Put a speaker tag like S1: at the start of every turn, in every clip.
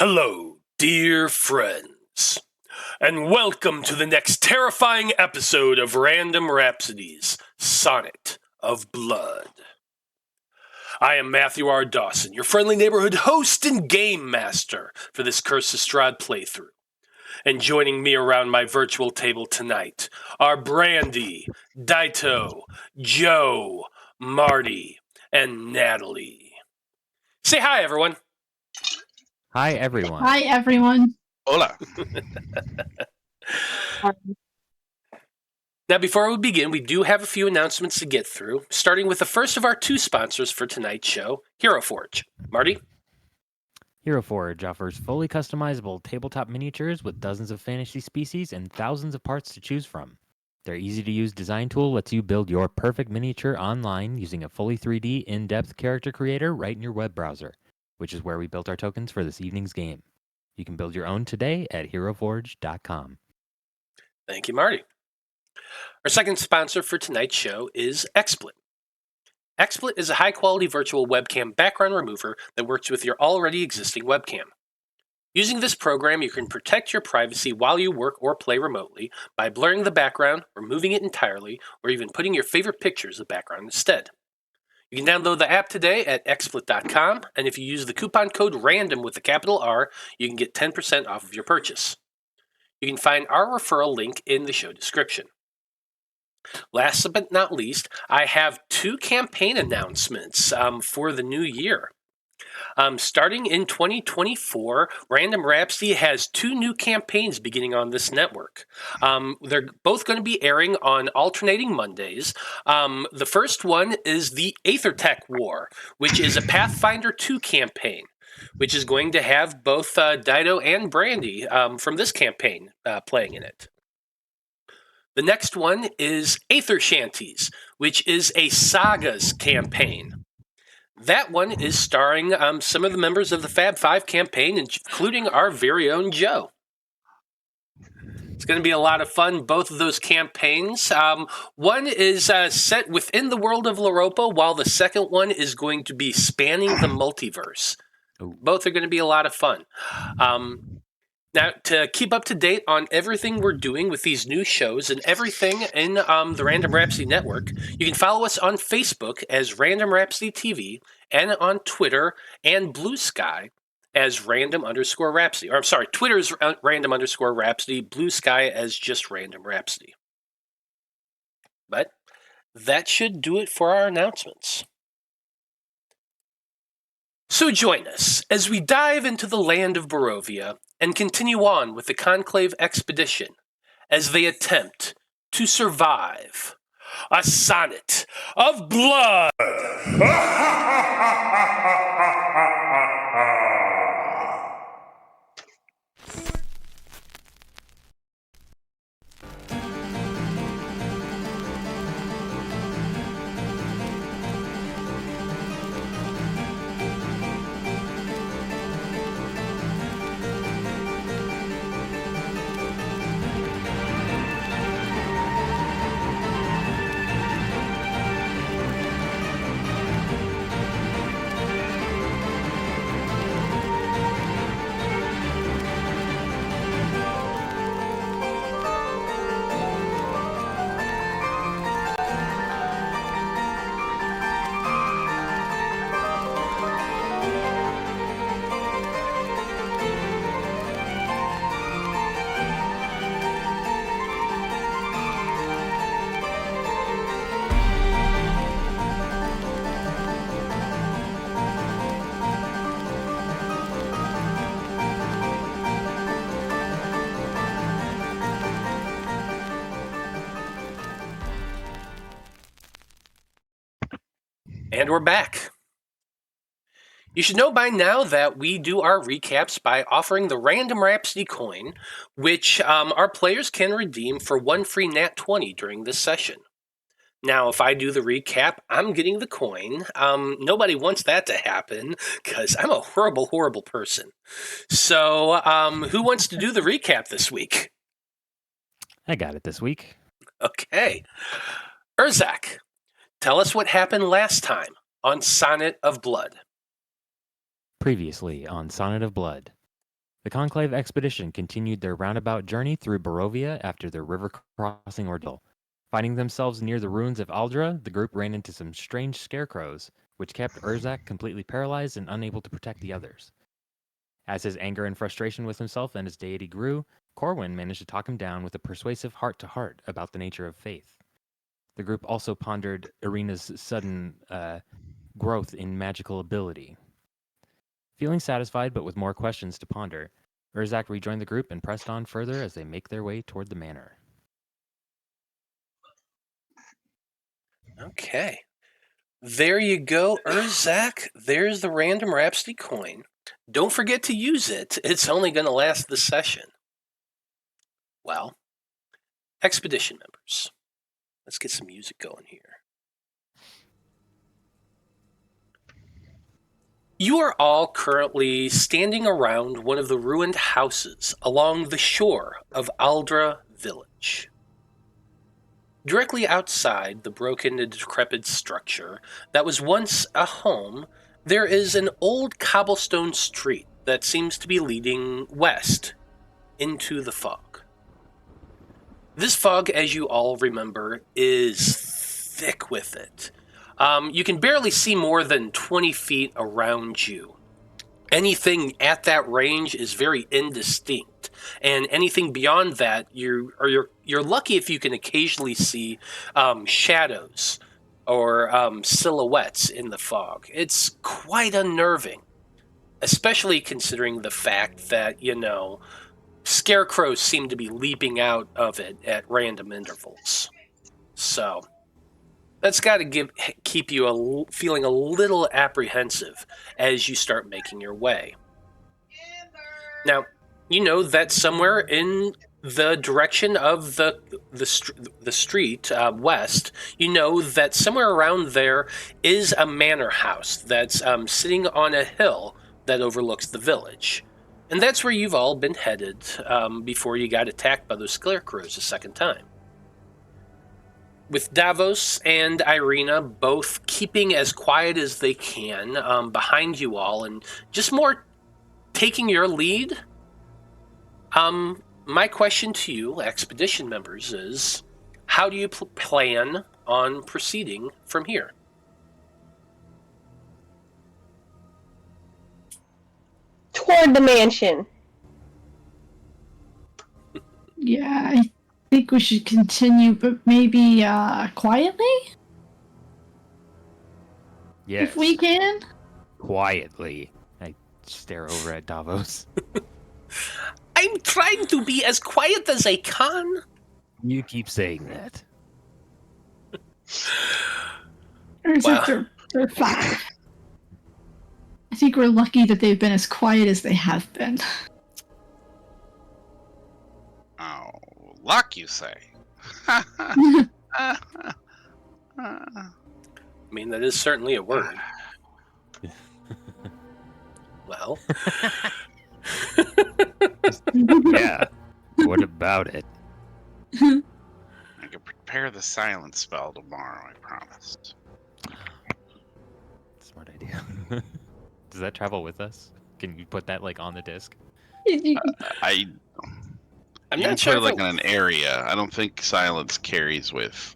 S1: Hello, dear friends, and welcome to the next terrifying episode of Random Rhapsody's Sonnet of Blood. I am Matthew R. Dawson, your friendly neighborhood host and game master for this Curse of Strahd playthrough. And joining me around my virtual table tonight are Brandie, Dyto, Joe, Marty, and Natalie. Say hi, everyone.
S2: Hi, everyone.
S3: Hi, everyone.
S4: Hola.
S1: Now, before we begin, we do have a few announcements to get through, starting with the first of our two sponsors for tonight's show, Hero Forge. Marty?
S2: Hero Forge offers fully customizable tabletop miniatures with dozens of fantasy species and thousands of parts to choose from. Their easy-to-use design tool lets you build your perfect miniature online using a fully 3D in-depth character creator right in your web browser, which is where we built our tokens for this evening's game. You can build your own today at heroforge.com.
S1: Thank you, Marty. Our second sponsor for tonight's show is XSplit. XSplit is a high-quality virtual webcam background remover that works with your already existing webcam. Using this program, you can protect your privacy while you work or play remotely by blurring the background, removing it entirely, or even putting your favorite picture as the background instead. You can download the app today at xsplit.com, and if you use the coupon code RANDOM with a capital R, you can get 10% off of your purchase. You can find our referral link in the show description. Last but not least, I have two campaign announcements for the new year. Starting in 2024, Random Rhapsody has two new campaigns beginning on this network. They're both going to be airing on alternating Mondays. The first one is the Aethertech War, which is a Pathfinder 2 campaign, which is going to have both Dyto and Brandie from this campaign playing in it. The next one is Aether Shanties, which is a Sagas campaign. That one is starring some of the members of the Fab 5 campaign, including our very own Joe. It's going to be a lot of fun, both of those campaigns. One is set within the world of Loropa, while the second one is going to be spanning the multiverse. Both are going to be a lot of fun. Now, to keep up to date on everything we're doing with these new shows and everything in the Random Rhapsody Network, you can follow us on Facebook as Random Rhapsody TV and on Twitter and Blue Sky as Random_Rhapsody. Or I'm sorry, Twitter is Random_Rhapsody, Blue Sky as just Random Rhapsody. But that should do it for our announcements. So join us as we dive into the land of Barovia and continue on with the Conclave Expedition as they attempt to survive a Sonnet of Blood! And we're back. You should know by now that we do our recaps by offering the Random Rhapsody coin, which our players can redeem for one free Nat 20 during this session. Now, if I do the recap, I'm getting the coin. Nobody wants that to happen, because I'm a horrible, horrible person. So, who wants to do the recap this week?
S2: I got it this week.
S1: Okay. Urzak, tell us what happened last time on Sonnet of Blood.
S2: Previously on Sonnet of Blood. The Conclave Expedition continued their roundabout journey through Barovia after their river crossing ordeal. Finding themselves near the ruins of Aldra, the group ran into some strange scarecrows, which kept Urzak completely paralyzed and unable to protect the others. As his anger and frustration with himself and his deity grew, Corwan managed to talk him down with a persuasive heart-to-heart about the nature of faith. The group also pondered Irina's sudden growth in magical ability. Feeling satisfied but with more questions to ponder, Urzak rejoined the group and pressed on further as they make their way toward the manor.
S1: Okay. There you go, Urzak. There's the random Rhapsody coin. Don't forget to use it. It's only going to last the session. Well, Expedition members, let's get some music going here. You are all currently standing around one of the ruined houses along the shore of Aldra Village. Directly outside the broken and decrepit structure that was once a home, there is an old cobblestone street that seems to be leading west into the fog. This fog, as you all remember, is thick with it. You can barely see more than 20 feet around you. Anything at that range is very indistinct, and anything beyond that, you're lucky if you can occasionally see shadows or silhouettes in the fog. It's quite unnerving, especially considering the fact that, scarecrows seem to be leaping out of it at random intervals. So that's got to keep you feeling a little apprehensive as you start making your way. Now, you know that somewhere in the direction of the street west, you know that somewhere around there is a manor house that's sitting on a hill that overlooks the village. And that's where you've all been headed before you got attacked by those scarecrows a second time. With Davos and Irina both keeping as quiet as they can behind you all and just more taking your lead, my question to you, Expedition members, is how do you plan on proceeding from here?
S3: Toward the mansion.
S4: Yeah, I think we should continue, but maybe quietly?
S2: Yes.
S4: If we can?
S2: Quietly. I stare over at Davos.
S1: I'm trying to be as quiet as I can.
S2: You keep saying that.
S4: Or they're 5. I think we're lucky that they've been as quiet as they have been.
S5: Oh, luck, you say?
S1: I mean, that is certainly a word. Well.
S2: Yeah. What about it?
S5: I can prepare the silence spell tomorrow, I promised.
S2: Smart idea. Does that travel with us? Can you put that on the disc?
S5: I'm
S1: not sure
S5: put it in an area. I don't think silence carries with.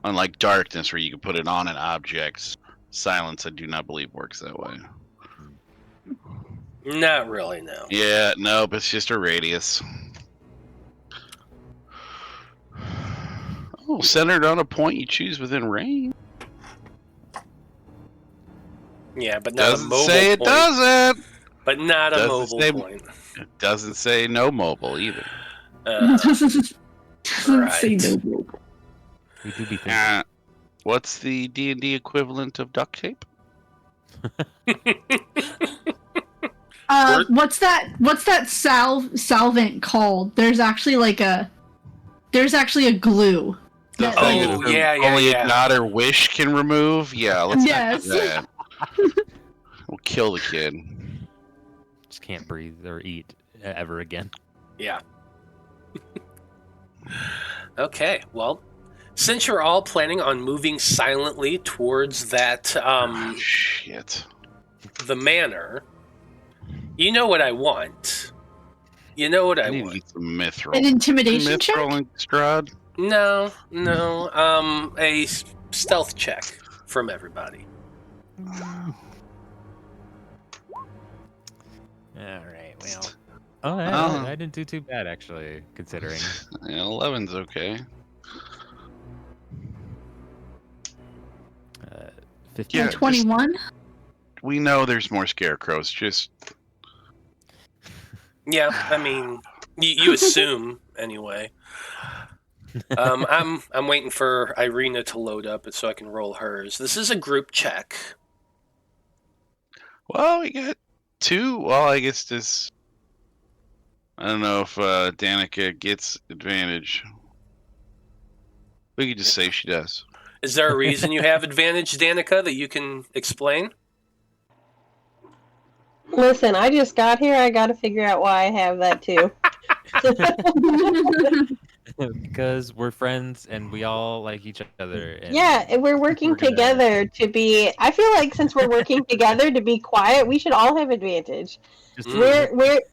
S5: Unlike darkness, where you can put it on an object, silence I do not believe works that way.
S1: Not really, no.
S5: Yeah, nope, it's just a radius. Oh, centered on a point you choose within range.
S1: Yeah, but not a mobile point.
S5: Doesn't say it doesn't.
S1: But not a mobile point.
S5: It doesn't say no mobile either.
S4: Doesn't
S1: right.
S4: say no mobile.
S2: We do be thinking.
S5: What's the D&D equivalent of duct tape?
S4: What's that solvent called? There's actually a glue.
S5: The thing that only a nod or wish can remove? Yeah, let's not do that. We'll kill the kid.
S2: Just can't breathe or eat ever again.
S1: Yeah. Okay, well, since you're all planning on moving silently towards that,
S5: shit.
S1: the manor, you know what I want. You know what I
S5: need to
S1: want?
S5: get some myth roll.
S4: An intimidation
S5: myth
S4: check?
S5: rolling, Strahd.
S1: No. A stealth check from everybody.
S2: All right, well. Oh, I didn't do too bad, actually, considering.
S5: Yeah, 11's okay.
S2: 15.
S5: Yeah,
S4: 21?
S5: We know there's more scarecrows. Just
S1: Yeah, I mean, you assume anyway. I'm waiting for Irina to load up so I can roll hers. This is a group check.
S5: well, we got 2. Well, I guess this. I don't know if Danika gets advantage. We could just say she does.
S1: Is there a reason you have advantage, Danika, that you can explain?
S3: Listen, I just got here. I got to figure out why I have that too.
S2: Because we're friends and we all like each other. And
S3: Yeah, and we're working
S2: we're gonna-
S3: together to be. I feel like since we're working together to be quiet, we should all have advantage.
S2: Just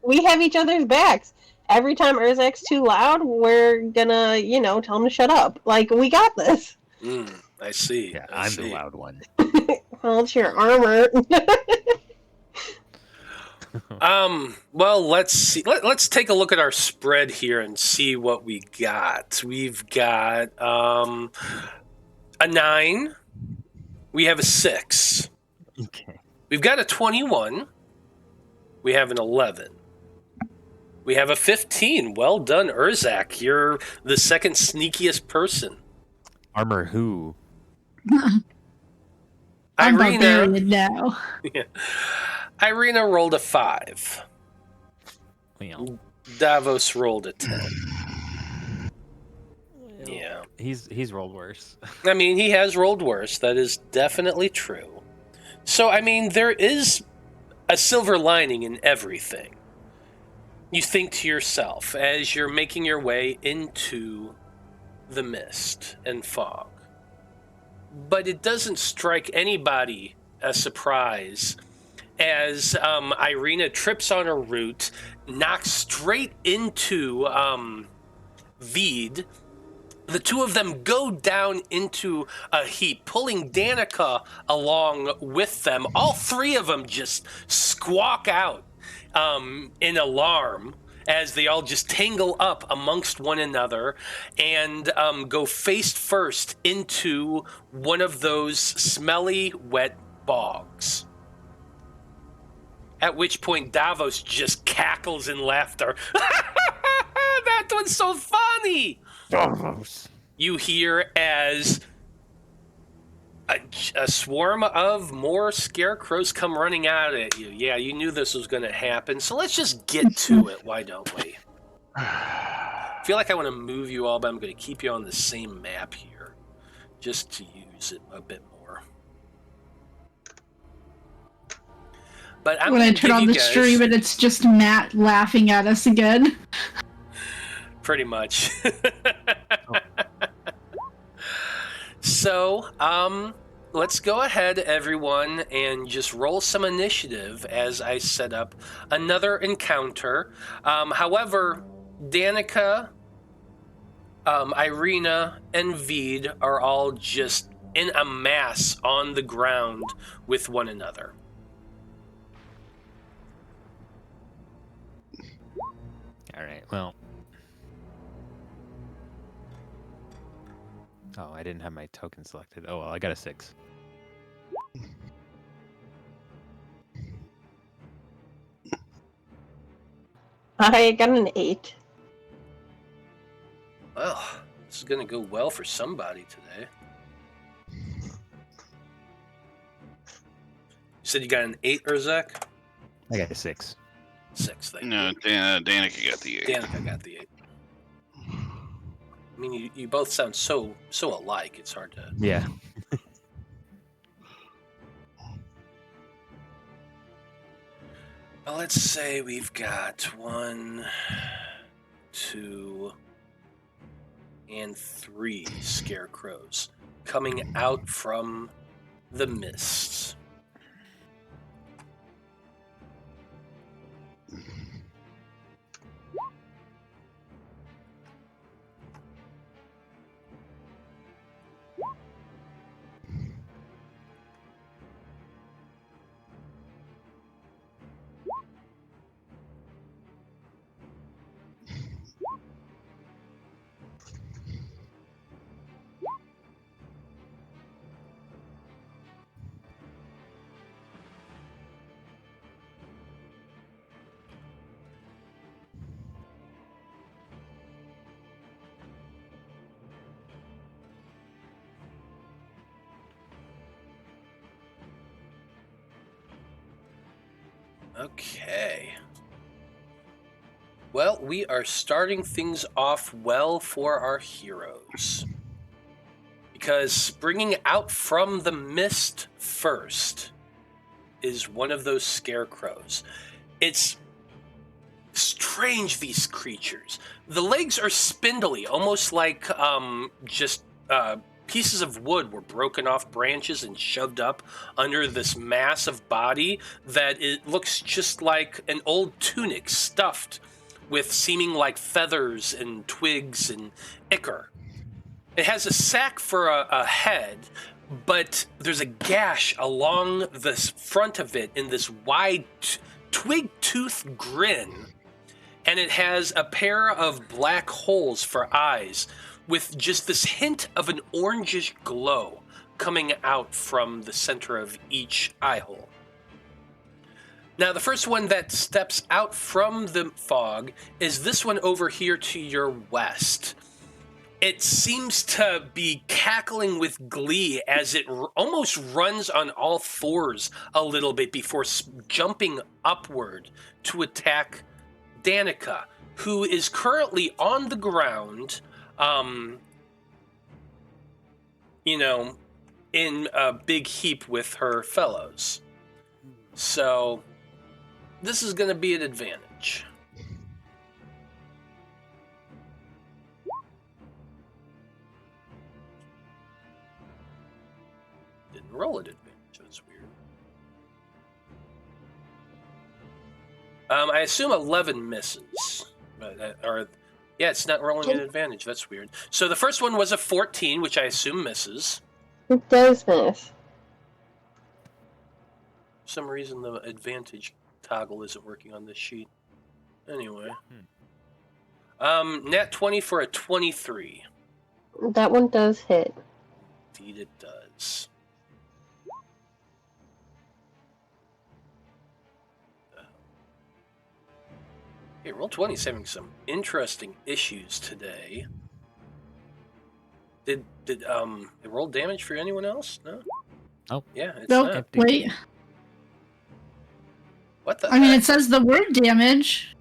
S3: We have each other's backs. Every time Urzak's too loud, we're gonna, tell him to shut up. Like, we got this.
S1: I see.
S2: Yeah,
S1: I
S2: I'm
S1: see.
S2: the loud one.
S3: Well, it's your armor.
S1: Well, let's see. Let's take a look at our spread here and see what we got. We've got a 9. We have a 6.
S2: Okay.
S1: We've got a 21. We have an 11. We have a 15. Well done, Urzak. You're the second sneakiest person.
S2: Armor who?
S4: I'm
S1: Irina,
S4: barbarian now.
S1: Irina rolled a 5.
S2: Well,
S1: Davos rolled a 10. Yeah.
S2: he's rolled worse.
S1: I mean, he has rolled worse. That is definitely true. So, I mean, there is a silver lining in everything. You think to yourself as you're making your way into the mist and fog. But it doesn't strike anybody as surprise as Irina trips on her route, knocks straight into Vide. The two of them go down into a heap, pulling Danika along with them. All 3 of them just squawk out in alarm as they all just tangle up amongst one another and go face first into one of those smelly, wet bogs. At which point Davos just cackles in laughter. That one's so funny! You hear as a swarm of more scarecrows come running out at you. Yeah, you knew this was going to happen, so let's just get to it, why don't we? I feel like I want to move you all, but I'm going to keep you on the same map here, just to use it a bit more. But I'm
S4: When I
S1: gonna
S4: turn
S1: give
S4: on
S1: you
S4: the
S1: guys-
S4: stream and it's just Matt laughing at us again.
S1: Pretty much. So, let's go ahead, everyone, and just roll some initiative as I set up another encounter. However, Danika, Irina, and Vide are all just in a mass on the ground with one another.
S2: All right. Well. Oh, I didn't have my token selected. Oh, well, I got a 6.
S3: I got an 8.
S1: Well, this is going to go well for somebody today. You said you got an 8, Urzak?
S2: I got a 6.
S1: 6, thank you.
S5: No, Danika got the 8.
S1: Danika got the 8. I mean, you both sound so alike. It's hard to.
S2: Yeah.
S1: Well, let's say we've got 1, 2, and 3 scarecrows coming out from the mists. Okay. Well, we are starting things off well for our heroes. Because springing out from the mist first is one of those scarecrows. It's strange, these creatures. The legs are spindly, almost like just pieces of wood were broken off branches and shoved up under this massive body that it looks just like an old tunic stuffed with seeming like feathers and twigs and ichor. It has a sack for a head, but there's a gash along the front of it in this wide twig-toothed grin, and it has a pair of black holes for eyes with just this hint of an orangish glow coming out from the center of each eye hole. Now, the first one that steps out from the fog is this one over here to your west. It seems to be cackling with glee as it almost runs on all fours a little bit before jumping upward to attack Danika, who is currently on the ground, in a big heap with her fellows. So this is going to be an advantage. Didn't roll an advantage. That's weird. I assume 11 misses. It's not rolling an advantage. That's weird. So the first one was a 14, which I assume misses.
S3: It does miss.
S1: For some reason, the advantage toggle isn't working on this sheet. Anyway. Nat 20 for a 23.
S3: That one does hit.
S1: Indeed it does. Hey, Roll20 is having some interesting issues today. Did it roll damage for anyone else? No?
S2: Oh.
S1: Yeah, it's
S4: Nope.
S1: not.
S4: Wait.
S1: What the
S4: I mean,
S1: heck?
S4: it says the word damage,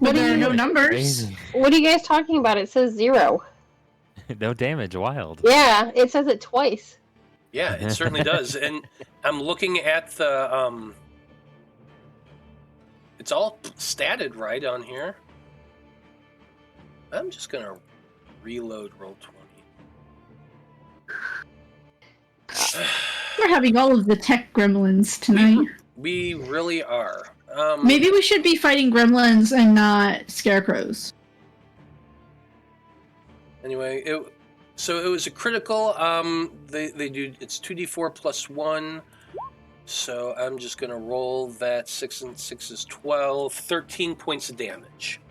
S4: but there are no numbers.
S2: Crazy.
S3: What are you guys talking about? It says 0.
S2: No damage, wild.
S3: Yeah, it says it twice.
S1: Yeah, it certainly does. And I'm looking at the it's all statted right on here. I'm just gonna reload Roll20.
S4: We're having all of the tech gremlins tonight.
S1: We really are.
S4: Maybe we should be fighting gremlins and not scarecrows.
S1: Anyway, it was a critical. They do, it's 2d4 plus 1. So I'm just gonna roll that. 6 and 6 is 12. 13 points of damage.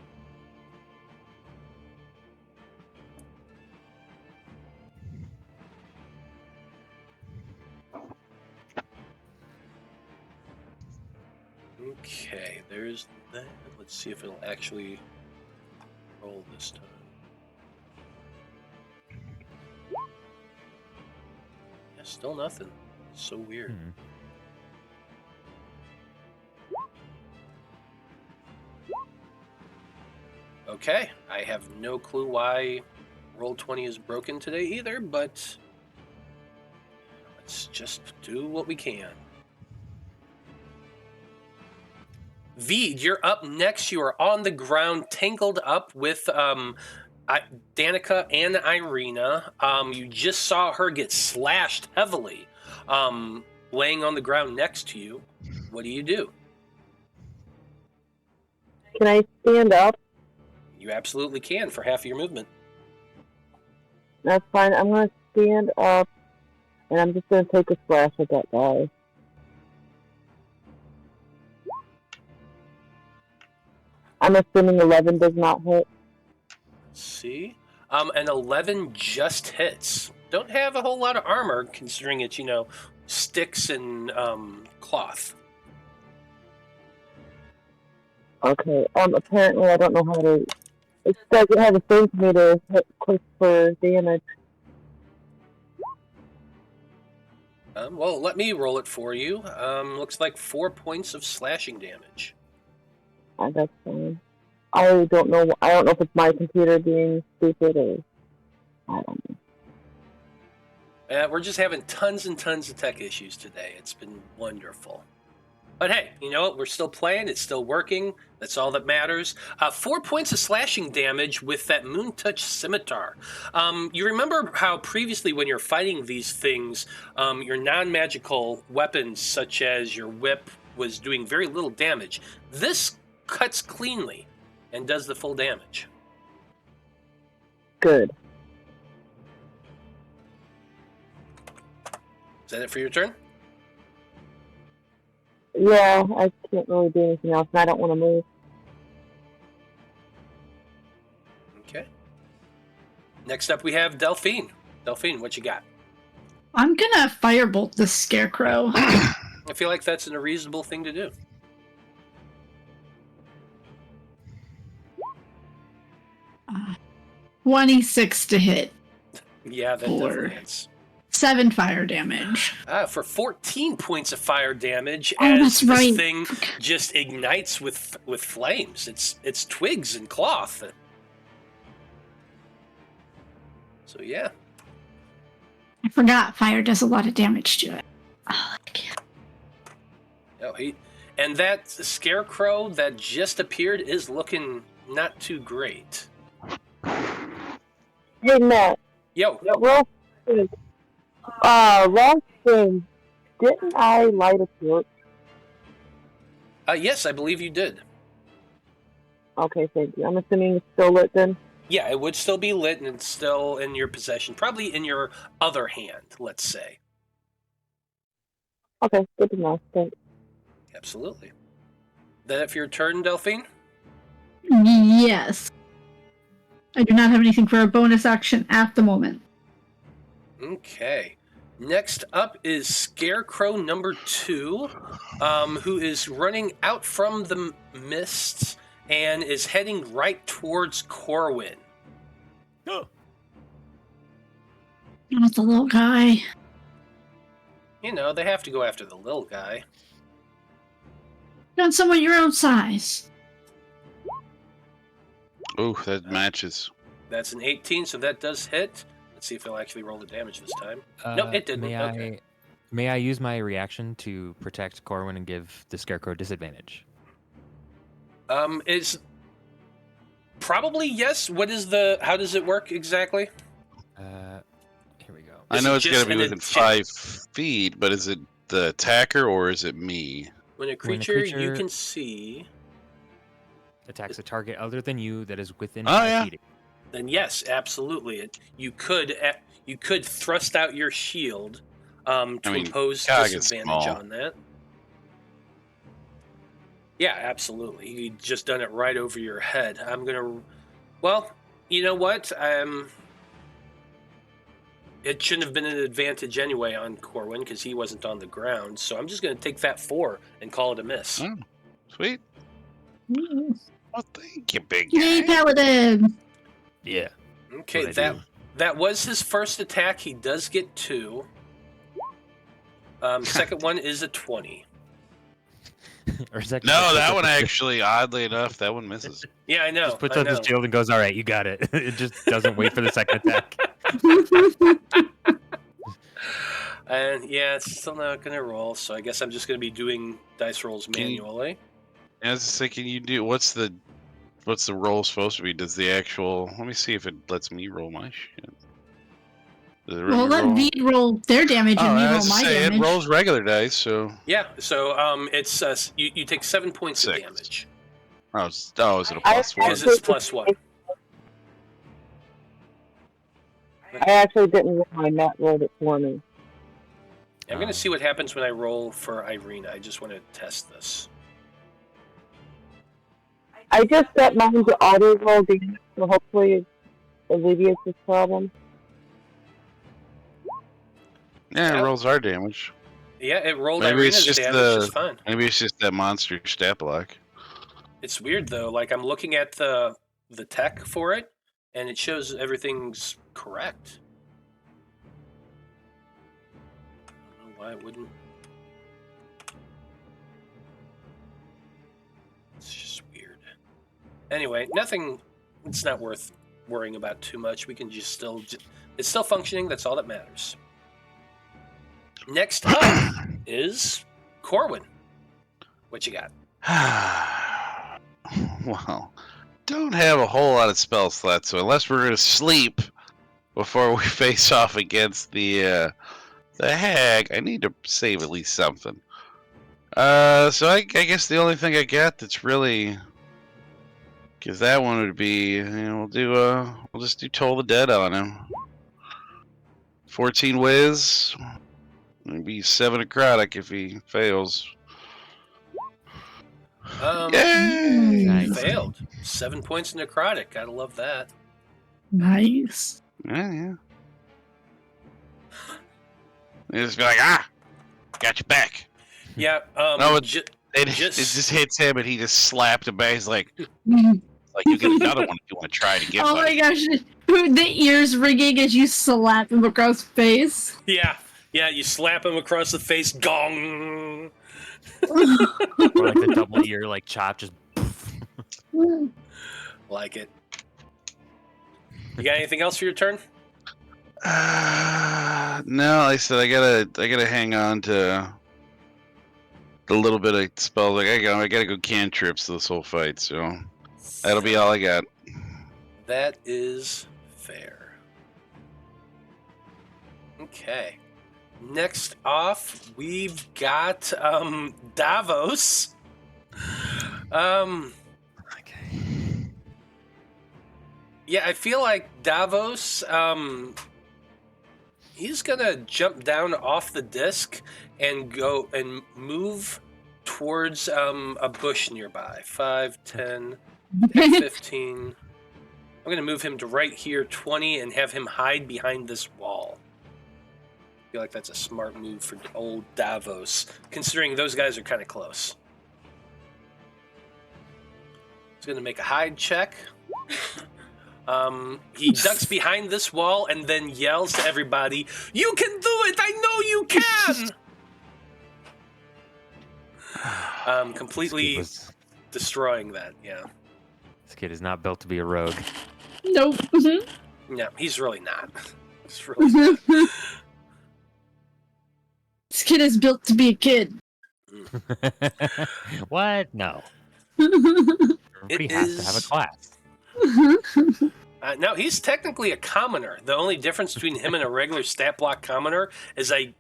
S1: Okay, there's that. Let's see if it'll actually roll this time. Yeah, still nothing. So weird. Okay, I have no clue why Roll20 is broken today either, but let's just do what we can. Vide, you're up next. You are on the ground, tangled up with Danika and Irina. You just saw her get slashed heavily, laying on the ground next to you. What do you do?
S3: Can I stand up?
S1: You absolutely can for half of your movement.
S3: That's fine. I'm going to stand up, and I'm just going to take a slash at that guy. I'm assuming 11 does not hit.
S1: Let's see. An 11 just hits. Don't have a whole lot of armor, considering it's, sticks and cloth.
S3: Okay. Apparently I don't know how to... It doesn't have a thing for me to hit quick for damage.
S1: Well, let me roll it for you. Looks like 4 points of slashing damage.
S6: That's fine. I don't know if it's my computer being stupid or I don't know.
S1: We're just having tons and tons of tech issues today. It's been wonderful. But hey, you know what? We're still playing. It's still working. That's all that matters. 4 points of slashing damage with that Moon Touch Scimitar. You remember how previously when you're fighting these things, your non-magical weapons, such as your whip, was doing very little damage. This cuts cleanly and does the full damage.
S6: Good.
S1: Is that it for your turn?
S6: Yeah, I can't really do anything else, and I don't want to move.
S1: Okay. Next up, we have Delphine. Delphine, what you got?
S4: I'm gonna firebolt the scarecrow.
S1: I feel like that's a reasonable thing to do.
S4: Uh, 26 to hit.
S1: Yeah, that definitely hits.
S4: 7 fire damage.
S1: For 14 points of fire damage,
S4: Oh,
S1: as
S4: that's
S1: this
S4: right.
S1: thing just ignites with flames. It's twigs and cloth. So yeah.
S4: I forgot fire does a lot of damage to it. Oh, I can't.
S1: Oh, and that scarecrow that just appeared is looking not too great.
S6: Hey, Matt.
S1: Yo.
S6: Real quick. Last thing, didn't I light a torch?
S1: Yes, I believe you did.
S6: Okay, thank you. I'm assuming it's still lit then?
S1: Yeah, it would still be lit and it's still in your possession. Probably in your other hand, let's say.
S6: Okay, good to know. Thanks.
S1: Absolutely. That it for your turn, Delphine?
S4: Yes. I do not have anything for a bonus action at the moment.
S1: Okay. Next up is Scarecrow number 2, who is running out from the mists and is heading right towards Corwan.
S2: Oh.
S4: Not the little guy.
S1: You know, they have to go after the little guy.
S4: Not someone your own size.
S5: Ooh, that matches.
S1: That's an 18, so that does hit. Let's see if it'll actually roll the damage this time. Nope, it didn't. Okay.
S2: May I use my reaction to protect Corwan and give the Scarecrow disadvantage?
S1: Is probably yes. How does it work exactly?
S2: Here we go.
S5: I know it's got to be within 5 feet, but is it the attacker or is it me?
S1: When a creature you can see
S2: attacks a target other than you that is within
S5: 5
S2: feet.
S1: Then yes, absolutely. You could thrust out your shield to impose disadvantage on that. Yeah, absolutely. You just done it right over your head. Well, you know what? It shouldn't have been an advantage anyway on Corwan because he wasn't on the ground. So I'm just going to take that 4 and call it a miss.
S5: Oh, sweet. Well, thank you, big
S4: Yay,
S5: guy.
S4: Paladin!
S2: Yeah.
S1: Okay, that was his first attack. He does get 2. Second one is a 20.
S5: No, that one actually, oddly enough, that one misses.
S1: Yeah, I know.
S2: Just puts up his shield and goes, all right, you got it. It just doesn't wait for the second attack.
S1: And yeah, it's still not going to roll, so I guess I'm just going to be doing dice rolls manually.
S5: I was just thinking, what's the roll supposed to be? Does the actual? Let me see if it lets me roll my shit. Does it
S4: Well, let Vide roll their damage and me roll my damage.
S5: It rolls regular dice, so.
S1: Yeah, so it's you take 7 points of damage.
S5: Oh, is it a plus 1?
S1: Because it's plus 1.
S6: I actually didn't roll my Matt rolled it for me.
S1: I'm going to see what happens when I roll for Irina. I just want to test this.
S6: I just set mine to auto roll damage, so hopefully it alleviates this problem.
S5: Yeah, it rolls our damage.
S1: Yeah, it rolled
S5: Maybe
S1: Irina's
S5: it's just
S1: damage just fine.
S5: Maybe it's just that monster stat block.
S1: It's weird though. Like I'm looking at the tech for it, and it shows everything's correct. I don't know why it wouldn't. It's just weird. Anyway, nothing. It's not worth worrying about too much. We can just still. It's still functioning. That's all that matters. Next up is Corwan. What you got?
S5: Well, don't have a whole lot of spell slots, so unless we're gonna sleep before we face off against the hag, I need to save at least something. So I guess the only thing I got that's really, because that one would be, we'll just do Toll the Dead on him. 14 whiz, maybe 7 necrotic if he fails. Yay!
S2: Nice.
S1: Failed. 7 points necrotic. Gotta love that.
S4: Nice.
S5: Yeah. They just be like, got your back.
S1: Yeah.
S5: No, it just hits him, and he just slapped him back. He's like, you get another one if you want to try to get.
S4: Oh my gosh, the ears ringing as you slap him across the face.
S1: Yeah. You slap him across the face. Gong.
S2: Or like the double ear, like chop, just.
S1: Like it. You got anything else for your turn?
S5: No, like I said, I gotta hang on to the little bit of spells. Like I gotta go cantrips this whole fight, so that'll be all I got.
S1: That is fair. Okay. Next off, we've got Davos.
S2: Okay.
S1: Yeah, I feel like Davos, he's gonna jump down off the disc and go and move towards a bush nearby. 5, 10, 15. I'm gonna move him to right here, 20, and have him hide behind this wall. I feel like that's a smart move for old Davos, considering those guys are kind of close. He's gonna make a hide check. He ducks behind this wall and then yells to everybody, "You can do it! I know you can!" Completely destroying that, yeah.
S2: This kid is not built to be a rogue.
S4: Nope.
S1: No, he's really not. He's really not.
S4: This kid is built to be a kid.
S2: What? No. Everybody
S1: It
S2: has to have a
S1: is-
S2: class.
S1: No, he's technically a commoner. The only difference between him and a regular stat block commoner is I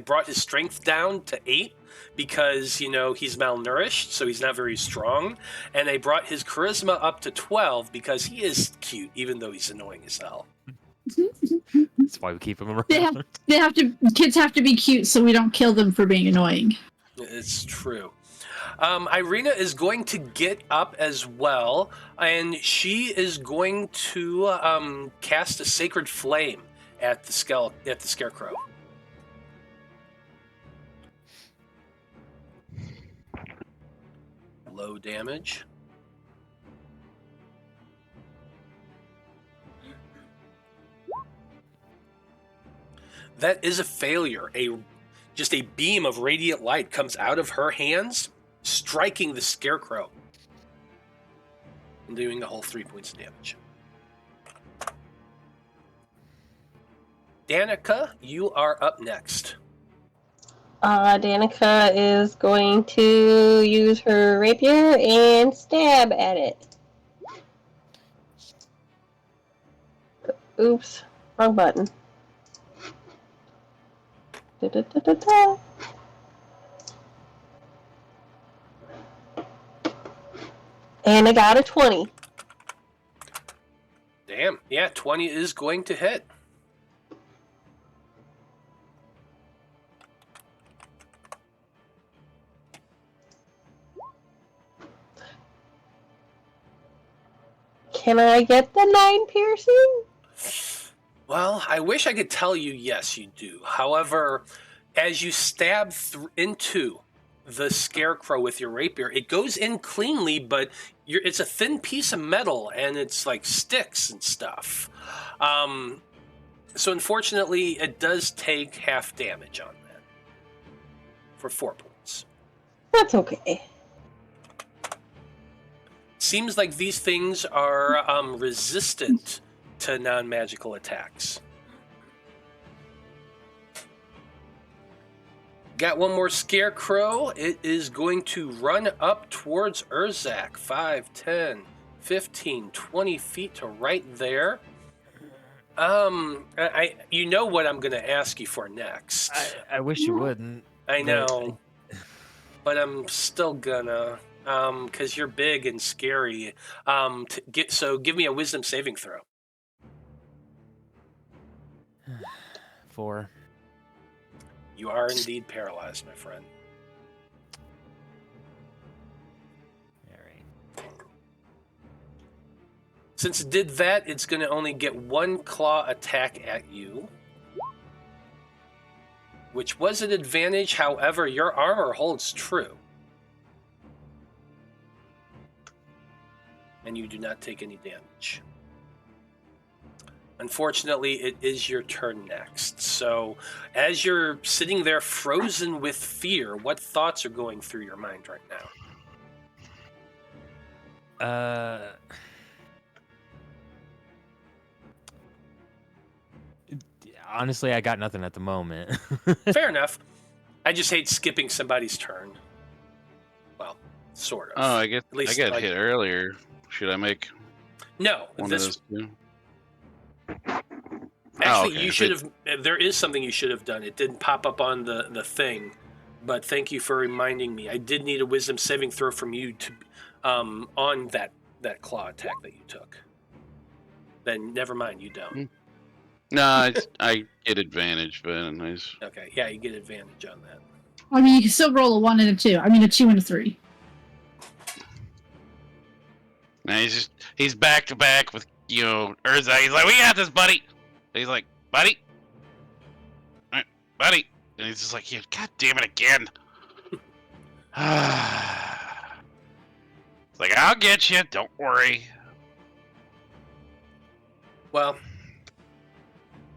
S1: brought his strength down to 8 because, he's malnourished, so he's not very strong. And I brought his charisma up to 12 because he is cute, even though he's annoying as hell.
S2: That's why we keep him around.
S4: Kids have to be cute so we don't kill them for being annoying.
S1: It's true. Irina is going to get up as well, and she is going to cast a sacred flame at the scarecrow. Low damage. That is a failure. Just a beam of radiant light comes out of her hands, striking the scarecrow and doing the whole 3 points of damage. Danika, you are up next.
S3: Danika is going to use her rapier and stab at it. Oops, wrong button. Da-da-da-da-da. And I got a 20.
S1: Damn, yeah, 20 is going to hit.
S3: Can I get the 9 piercing?
S1: Well, I wish I could tell you yes, you do. However, as you stab into the scarecrow with your rapier, it goes in cleanly, but it's a thin piece of metal, and it's like sticks and stuff. So unfortunately, it does take half damage on that. for 4 points.
S3: That's okay.
S1: Seems like these things are resistant to non-magical attacks. Got one more Scarecrow. It is going to run up towards Urzak. 5, 10, 15, 20 feet to right there. You know what I'm going to ask you for next.
S2: I wish you wouldn't.
S1: I know. But I'm still gonna, because you're big and scary. So give me a wisdom saving throw.
S2: 4.
S1: You are indeed paralyzed, my friend.
S2: All right.
S1: Since it did that, it's going to only get 1 claw attack at you, which was an advantage. However, your armor holds true. And you do not take any damage. Unfortunately, it is your turn next. So, as you're sitting there frozen with fear, what thoughts are going through your mind right now?
S2: Honestly, I got nothing at the moment.
S1: Fair enough. I just hate skipping somebody's turn. Well, sort of.
S5: Oh, I
S1: At least,
S5: got hit earlier. Should I make
S1: No,
S5: one
S1: this...
S5: of those two?
S1: Actually,
S5: okay.
S1: you should have... There is something you should have done. It didn't pop up on the thing, but thank you for reminding me. I did need a wisdom saving throw from you to on that claw attack that you took. Then never mind, you don't.
S5: No, I get advantage, but nice.
S1: Okay, yeah, you get advantage on that.
S4: I mean, you can still roll a 1 and a 2. I mean, a 2 and a 3.
S5: Now he's back to back with Urzak. He's like, "We got this, buddy." And he's like, "Buddy, all right, buddy," and he's just like, "Yeah, God damn it again." It's like, "I'll get you. Don't worry."
S1: Well,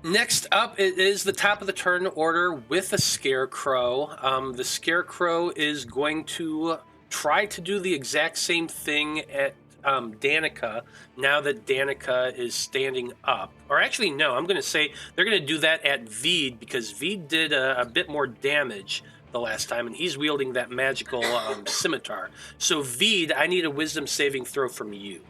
S1: next up, it is the top of the turn order with a Scarecrow. The Scarecrow is going to try to do the exact same thing at Danika, now that Danika is standing up. Or actually, no, I'm going to say they're going to do that at Vide, because Vide did a bit more damage the last time, and he's wielding that magical scimitar. So Vide, I need a wisdom saving throw from you.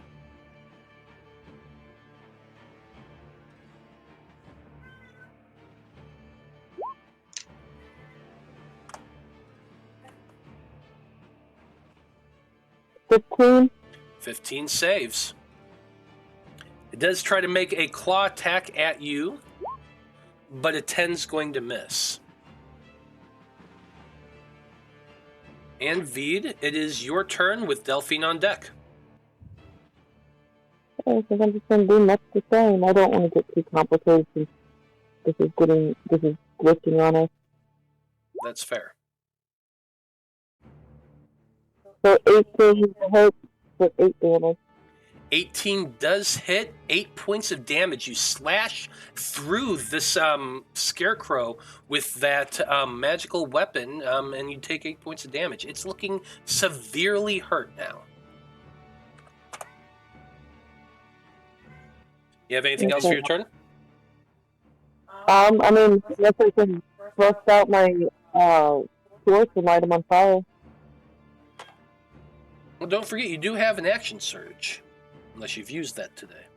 S6: $15.
S1: 15 saves. It does try to make a claw attack at you, but a 10's going to miss. And Vide, it is your turn with Delphine on deck.
S6: Okay, because I'm just going to do much the same. I don't want to get too complicated since this is glitching on us.
S1: That's fair.
S6: So 18 hits with 8 damage.
S1: 18 does hit, 8 points of damage. You slash through this Scarecrow with that magical weapon, and you take 8 points of damage. It's looking severely hurt now. You have anything else for your turn?
S6: I mean, unless I can thrust out my torch and light them on fire.
S1: Well, don't forget, you do have an action surge, unless you've used that today.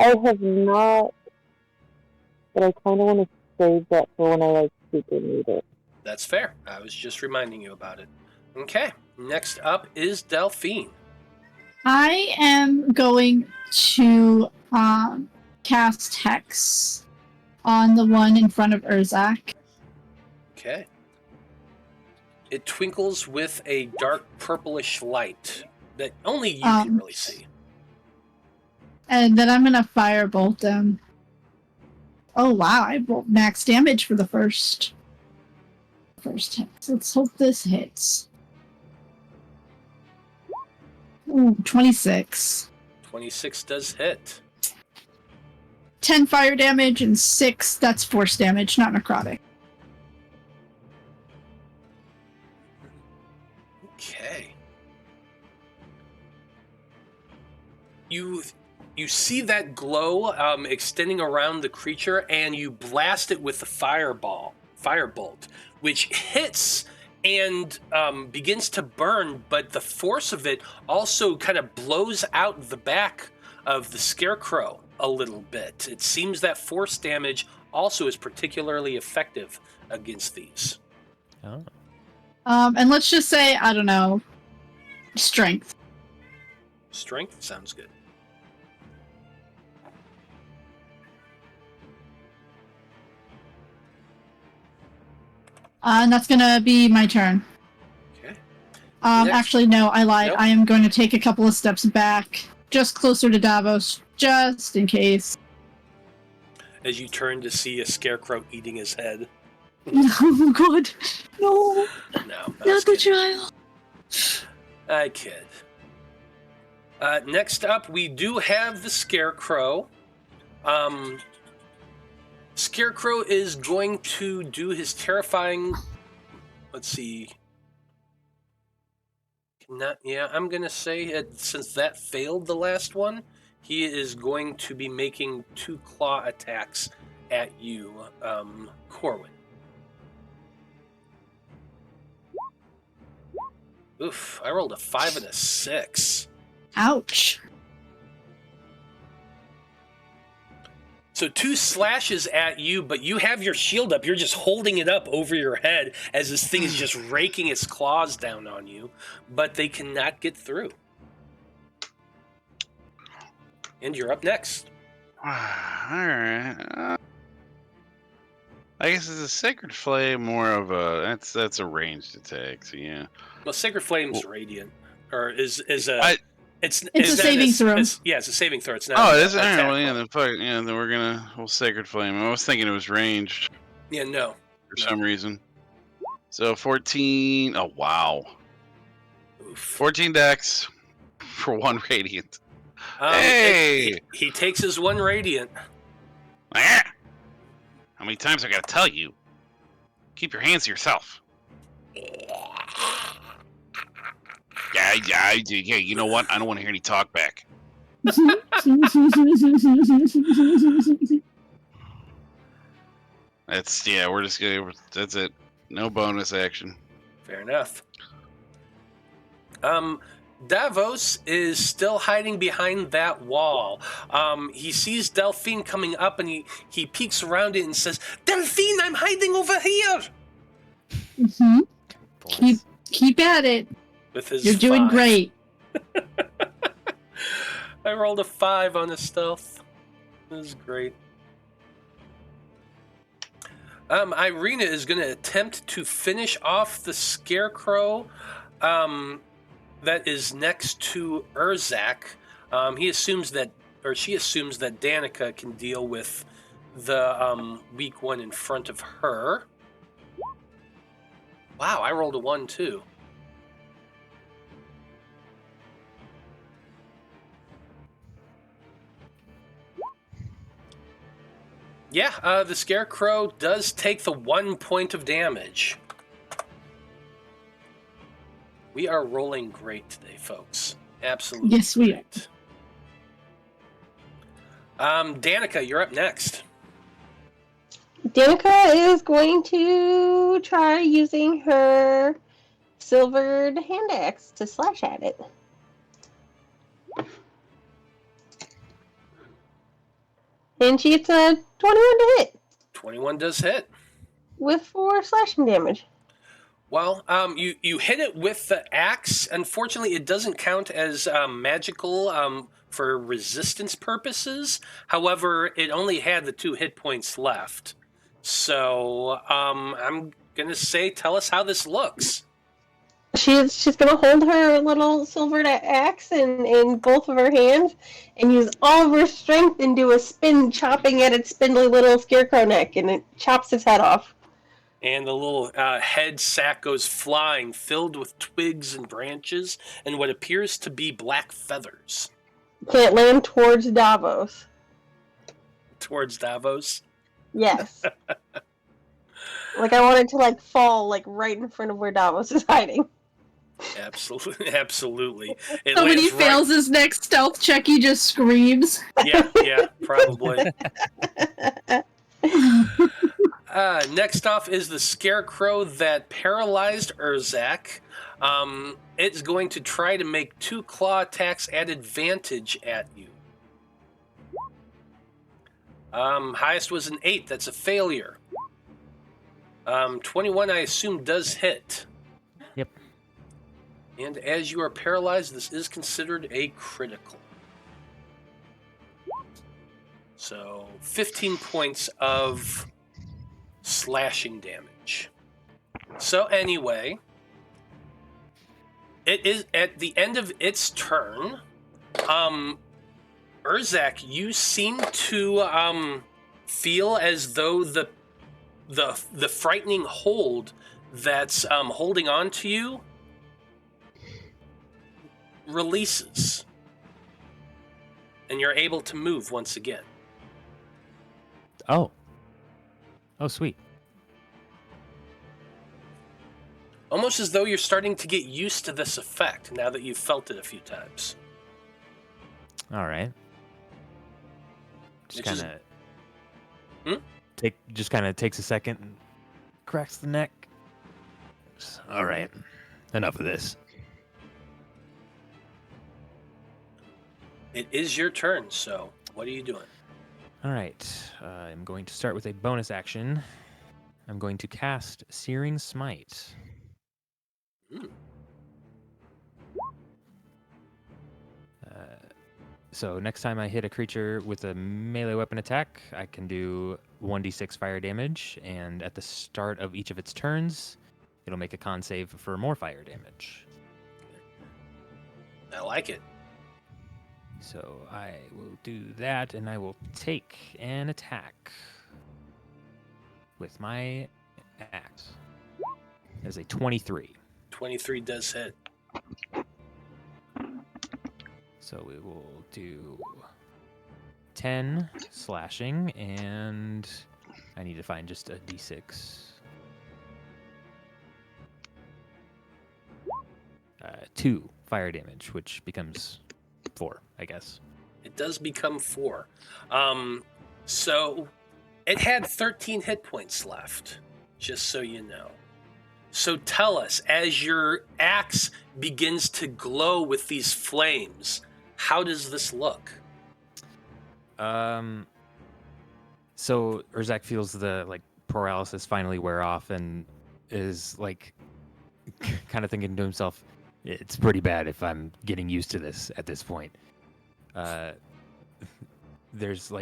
S6: I have not, but I kind of want to save that for when I super need it.
S1: That's fair. I was just reminding you about it. Okay, next up is Delphine.
S4: I am going to cast Hex on the one in front of Urzak.
S1: Okay. It twinkles with a dark purplish light that only you can really see.
S4: And then I'm going to firebolt them. Oh, wow. I rolled max damage for the first hit. Let's hope this hits. Ooh, 26.
S1: 26 does hit.
S4: 10 fire damage and 6, that's force damage, not necrotic.
S1: Okay. You see that glow extending around the creature, and you blast it with the firebolt, which hits and begins to burn, but the force of it also kind of blows out the back of the scarecrow a little bit. It seems that force damage also is particularly effective against these.
S2: Oh.
S4: And let's just say, I don't know, strength.
S1: Strength sounds good.
S4: And that's gonna be my turn.
S1: Okay.
S4: Actually, no, I lied.
S1: Nope.
S4: I am going to take a couple of steps back, just closer to Davos, just in case.
S1: As you turn to see a scarecrow eating his head.
S4: Oh, God. No.
S1: No,
S4: Not the child.
S1: I kid. Next up, we do have the Scarecrow. Scarecrow is going to do his terrifying... Let's see. I'm going to say, since that failed the last one, he is going to be making 2 claw attacks at you, Corwan. Oof, I rolled a 5 and a 6.
S4: Ouch.
S1: So 2 slashes at you, but you have your shield up. You're just holding it up over your head as this thing is just raking its claws down on you, but they cannot get through. And you're up next.
S5: Alright. I guess it's a Sacred Flame, more of a... That's a ranged attack, so yeah.
S1: Well, Sacred Flame's radiant. Or is a... It's
S4: a saving throw.
S1: It's a saving throw. It's not.
S5: Oh, it is?
S1: Attack
S5: Well, yeah,
S1: roll.
S5: then we'll Sacred Flame. I was thinking it was ranged
S1: Yeah, no.
S5: for some reason. So 14. Oh, wow.
S1: Oof.
S5: 14 dex for 1 radiant.
S1: Hey! He takes his 1 radiant.
S5: Ah! How many times I gotta tell you? Keep your hands to yourself. Yeah, you know what? I don't want to hear any talk back. We're just gonna, that's it. No bonus action.
S1: Fair enough. Davos is still hiding behind that wall. He sees Delphine coming up, and he peeks around it and says, "Delphine, I'm hiding over here!"
S4: Mm-hmm. Keep at it.
S1: With his
S4: You're doing
S1: 5.
S4: great.
S1: I rolled a 5 on the stealth. This is great. Irina is going to attempt to finish off the scarecrow that is next to Urzak. She assumes that Danika can deal with the weak one in front of her. Wow, I rolled a 1 too. Yeah, the Scarecrow does take the 1 point of damage. We are rolling great today, folks. Absolutely.
S4: Yes, we are.
S1: Danika, you're up next.
S3: Danika is going to try using her silvered hand axe to slash at it. And she gets a 21 to hit
S1: 21 does hit.
S3: with 4 slashing damage.
S1: Well, you hit it with the axe. Unfortunately, it doesn't count as magical for resistance purposes. However, it only had the 2 hit points left. So I'm going to say, tell us how this looks.
S3: She's going to hold her little silvered axe in both of her hands and use all of her strength and do a spin, chopping at its spindly little scarecrow neck, and it chops its head off.
S1: And the little head sack goes flying, filled with twigs and branches and what appears to be black feathers.
S3: Can it land towards Davos?
S1: towards Davos.
S3: Yes. Like I wanted to like fall like right in front of where Davos is hiding.
S1: Absolutely, absolutely. It
S4: So when he
S1: lands right-
S4: fails his next stealth check, he just screams.
S1: Yeah, probably. Next off is the scarecrow that paralyzed Urzak. It's going to try to make 2 claw attacks at advantage at you. Highest was an 8. That's a failure. 21, I assume, does hit.
S2: Yep.
S1: And as you are paralyzed, this is considered a critical. So 15 points of slashing damage. So anyway, it is at the end of its turn. Urzak, you seem to feel as though the frightening hold that's holding on to you releases, and you're able to move once again.
S2: Oh, sweet.
S1: Almost as though you're starting to get used to this effect now that you've felt it a few times.
S2: All right. Just
S1: Which is-
S2: kind of takes a second and cracks the neck. All right, enough of this.
S1: It is your turn, so what are you doing?
S2: All right, I'm going to start with a bonus action. I'm going to cast Searing Smite. So next time I hit a creature with a melee weapon attack, I can do 1d6 fire damage, and at the start of each of its turns, it'll make a con save for more fire damage.
S1: I like it.
S2: So I will do that, and I will take an attack with my axe. That is a 23.
S1: 23 does hit.
S2: So we will do 10 slashing, and I need to find just a d6. 2 fire damage, which becomes 4, I guess.
S1: It does become 4. So it had 13 hit points left, just so you know. So tell us, as your axe begins to glow with these flames, how does this look?
S2: So Urzak feels the paralysis finally wear off and is kind of thinking to himself, it's pretty bad if I'm getting used to this at this point. There's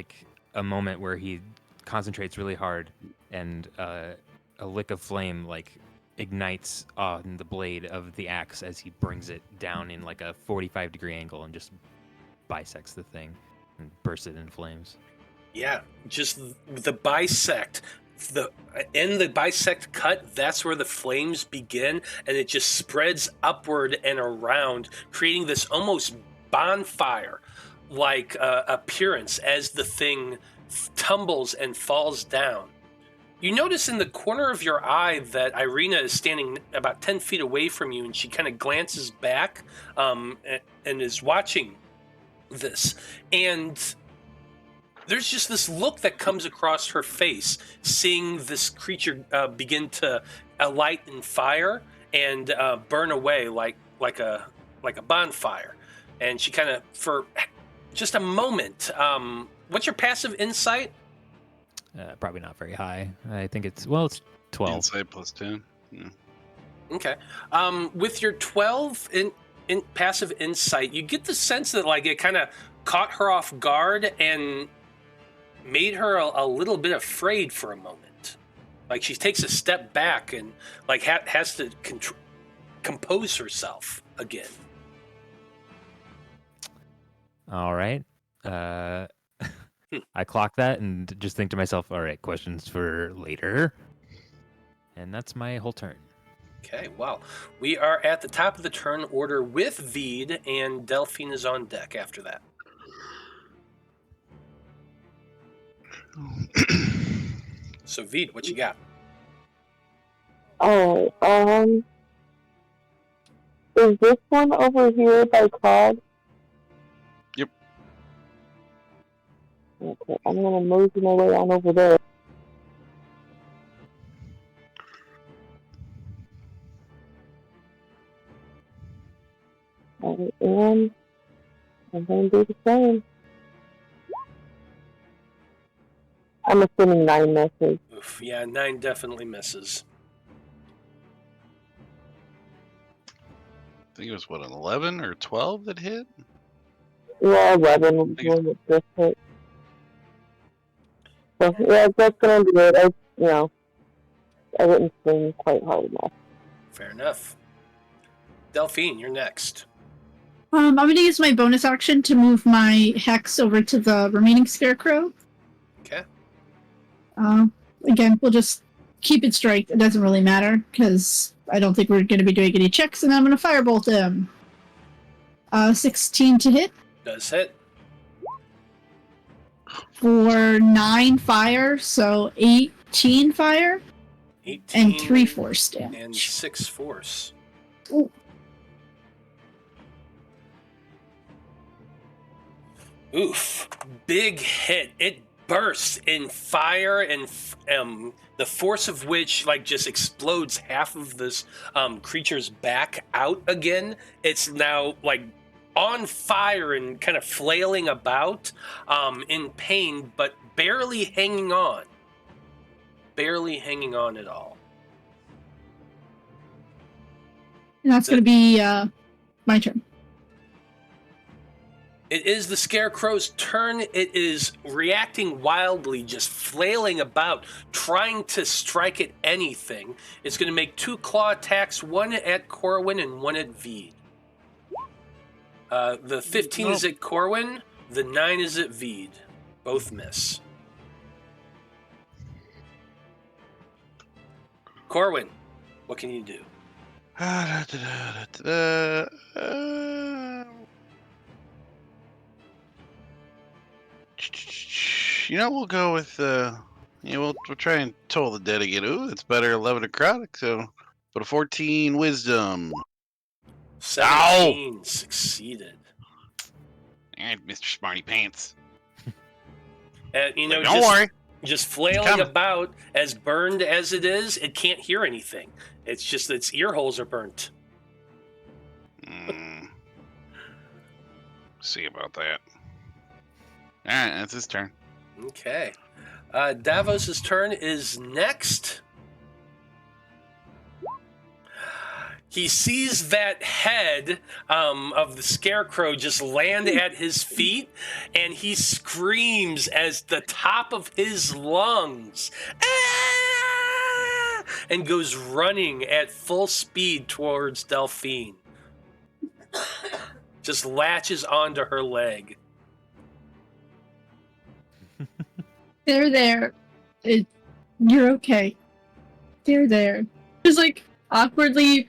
S2: a moment where he concentrates really hard, and a lick of flame ignites on the blade of the axe as he brings it down in a 45-degree angle and just bisects the thing and bursts it in flames.
S1: Yeah, just the bisect. In the bisect cut, that's where the flames begin, and it just spreads upward and around, creating this almost bonfire-like appearance as the thing tumbles and falls down. You notice in the corner of your eye that Irina is standing about 10 feet away from you, and she kind of glances back and is watching this. And there's just this look that comes across her face, seeing this creature begin to alight in fire and burn away like a bonfire. And she kind of, for just a moment, what's your passive insight?
S2: Probably not very high. I think it's 12.
S5: Insight plus 10. Yeah.
S1: Okay. With your 12 in passive insight, you get the sense that it kind of caught her off guard and made her a little bit afraid for a moment. She takes a step back and has to compose herself again.
S2: All right. I clock that and just think to myself, all right, questions for later. And that's my whole turn.
S1: Okay, wow. We are at the top of the turn order with Vide, and Delphine is on deck after that. So, Vide, what you got?
S6: Alright, is this one over here by Claude?
S5: Yep.
S6: Okay, I'm gonna mosey my way on over there. And I'm gonna do the same. I'm assuming 9 misses.
S1: Oof, yeah, 9 definitely misses.
S5: I think it was, what, an 11 or 12 that hit?
S6: Yeah, 11 was the one that just hit. So, yeah, that's gonna do it. I didn't swing quite hard enough.
S1: Fair enough. Delphine, you're next.
S4: I'm going to use my bonus action to move my hex over to the remaining scarecrow.
S1: Okay.
S4: Again, we'll just keep it straight. It doesn't really matter, because I don't think we're going to be doing any checks, and I'm going to firebolt him. 16 to hit.
S1: Does hit.
S4: For 9 fire, so 18 fire.
S1: 18.
S4: And 3 force damage.
S1: And 6 force.
S4: Ooh.
S1: Oof. Big hit. It bursts in fire, and the force of which just explodes half of this creature's back out again. It's now on fire and kind of flailing about in pain, but barely hanging on. Barely hanging on at all.
S4: And that's going to be my turn.
S1: It is the Scarecrow's turn. It is reacting wildly, just flailing about, trying to strike at anything. It's going to make 2 claw attacks, one at Corwan and one at Vide. The 15 is at Corwan, the 9 is at Vide. Both miss. Corwan, what can you do?
S5: We'll go with we'll try and toll the dead again. Ooh, it's better 11 necrotic, so but a 14 wisdom.
S1: 17 succeeded.
S5: And Mr. Smarty Pants.
S1: Don't
S5: worry.
S1: Just flailing about, as burned as it is, it can't hear anything. It's just its ear holes are burnt.
S5: See about that. Alright, that's his turn.
S1: Okay. Davos's turn is next. He sees that head of the Scarecrow just land at his feet, and he screams as the top of his lungs, "Ah!" and goes running at full speed towards Delphine. Just latches onto her leg.
S4: They're there. You're okay. They're there. Just awkwardly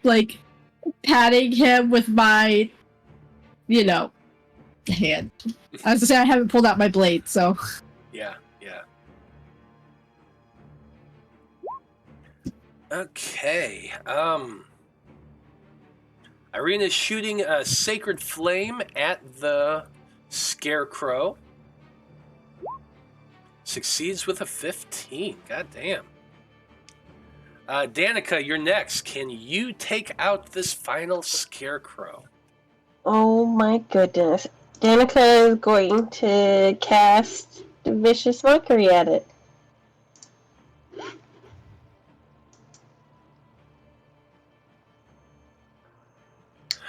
S4: patting him with my hand. As I say, I haven't pulled out my blade, so
S1: Yeah. Okay. Irina's shooting a sacred flame at the Scarecrow. Succeeds with a 15. God damn. Danika, you're next. Can you take out this final Scarecrow?
S3: Oh my goodness. Danika is going to cast Vicious Mockery at it.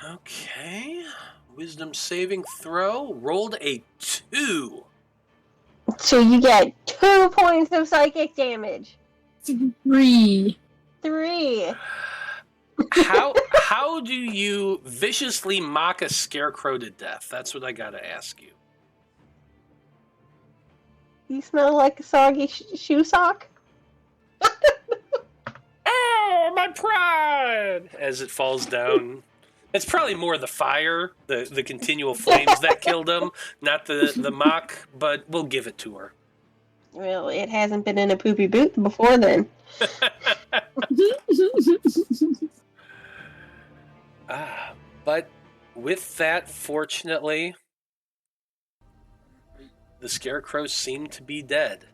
S1: Okay. Wisdom saving throw. Rolled a 2.
S3: So you get 2 points of psychic damage.
S4: 3.
S1: How do you viciously mock a Scarecrow to death? That's what I gotta ask you.
S3: You smell like a soggy shoe sock?
S1: Oh, my pride! As it falls down. It's probably more the fire, the continual flames that killed him, not the mock, but we'll give it to her.
S3: Well, it hasn't been in a poopy boot before then.
S1: But with that, fortunately, the scarecrows seem to be dead.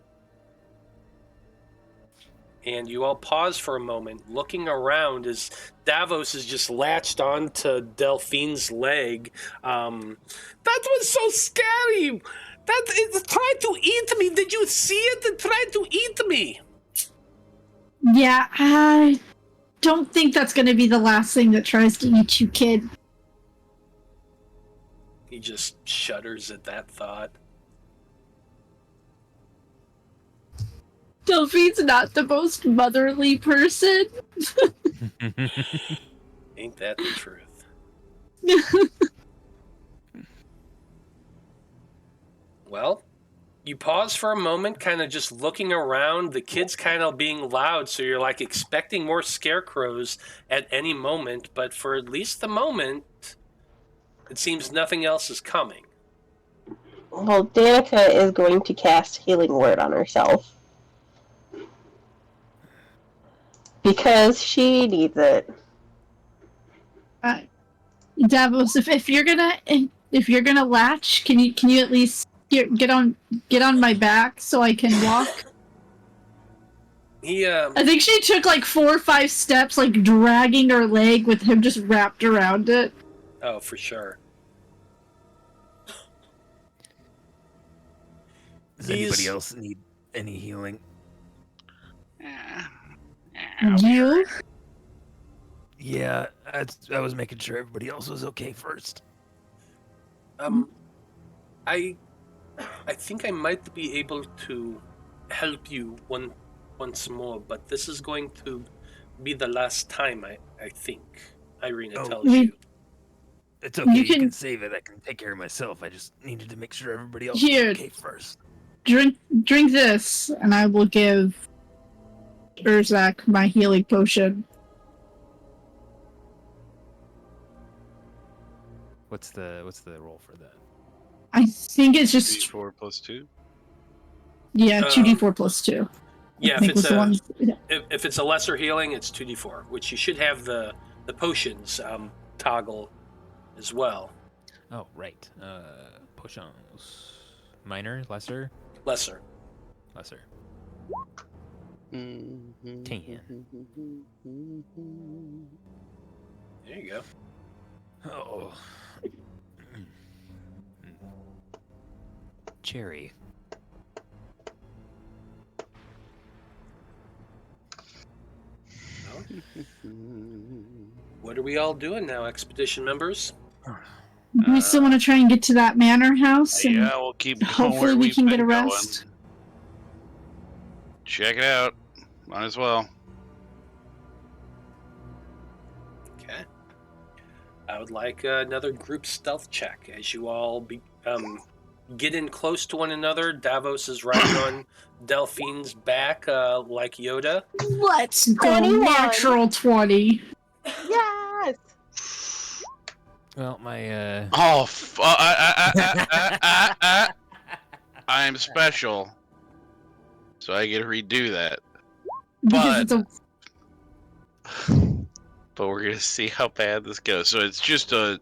S1: And you all pause for a moment, looking around as Davos is just latched onto Delphine's leg. That was so scary! It tried to eat me! Did you see it? It tried to eat me!
S4: Yeah, I don't think that's going to be the last thing that tries to eat you, kid.
S1: He just shudders at that thought.
S4: Delphine's not the most motherly person.
S1: Ain't that the truth? Well, you pause for a moment, kind of just looking around, the kids kind of being loud, so you're like expecting more scarecrows at any moment, but for at least the moment, it seems nothing else is coming.
S3: Well, Danika is going to cast Healing Word on herself. Because she needs it.
S4: Davos, if you're gonna latch, can you at least get on my back so I can walk? I think she took like 4 or 5 steps, like dragging her leg with him just wrapped around it.
S1: Oh, for sure.
S2: Does anybody else need any healing?
S4: You?
S2: Yeah, I was making sure everybody else was okay first.
S1: I think I might be able to help you once more, but this is going to be the last time, I think. Irina tells you.
S2: It's okay, you can save it. I can take care of myself. I just needed to make sure everybody else was okay first.
S4: Drink this, and I will give Urzak my healing potion.
S2: What's the roll for that?
S4: I think it's just
S5: 4 plus 2.
S4: Yeah, 2d4 plus 2.
S1: Yeah, if it's a lesser healing, it's 2d4, which you should have the potions toggle as well.
S2: Oh, right. Potions. Minor, lesser?
S1: Lesser.
S2: 10.
S1: There you go.
S2: Oh. Cherry.
S1: What are we all doing now, expedition members?
S4: We still want to try and get to that manor house. And
S5: yeah, we'll keep going.
S4: hopefully we can get a rest.
S5: Going. Check it out. Might as well.
S1: Okay. I would like another group stealth check as you all get in close to one another. Davos is riding on Delphine's back like Yoda.
S4: Let's go
S3: 21.
S4: natural 20.
S3: Yes!
S2: Well, my
S5: I'm special, so I get to redo that.
S4: Because
S5: But we're gonna see how bad this goes. So it's just so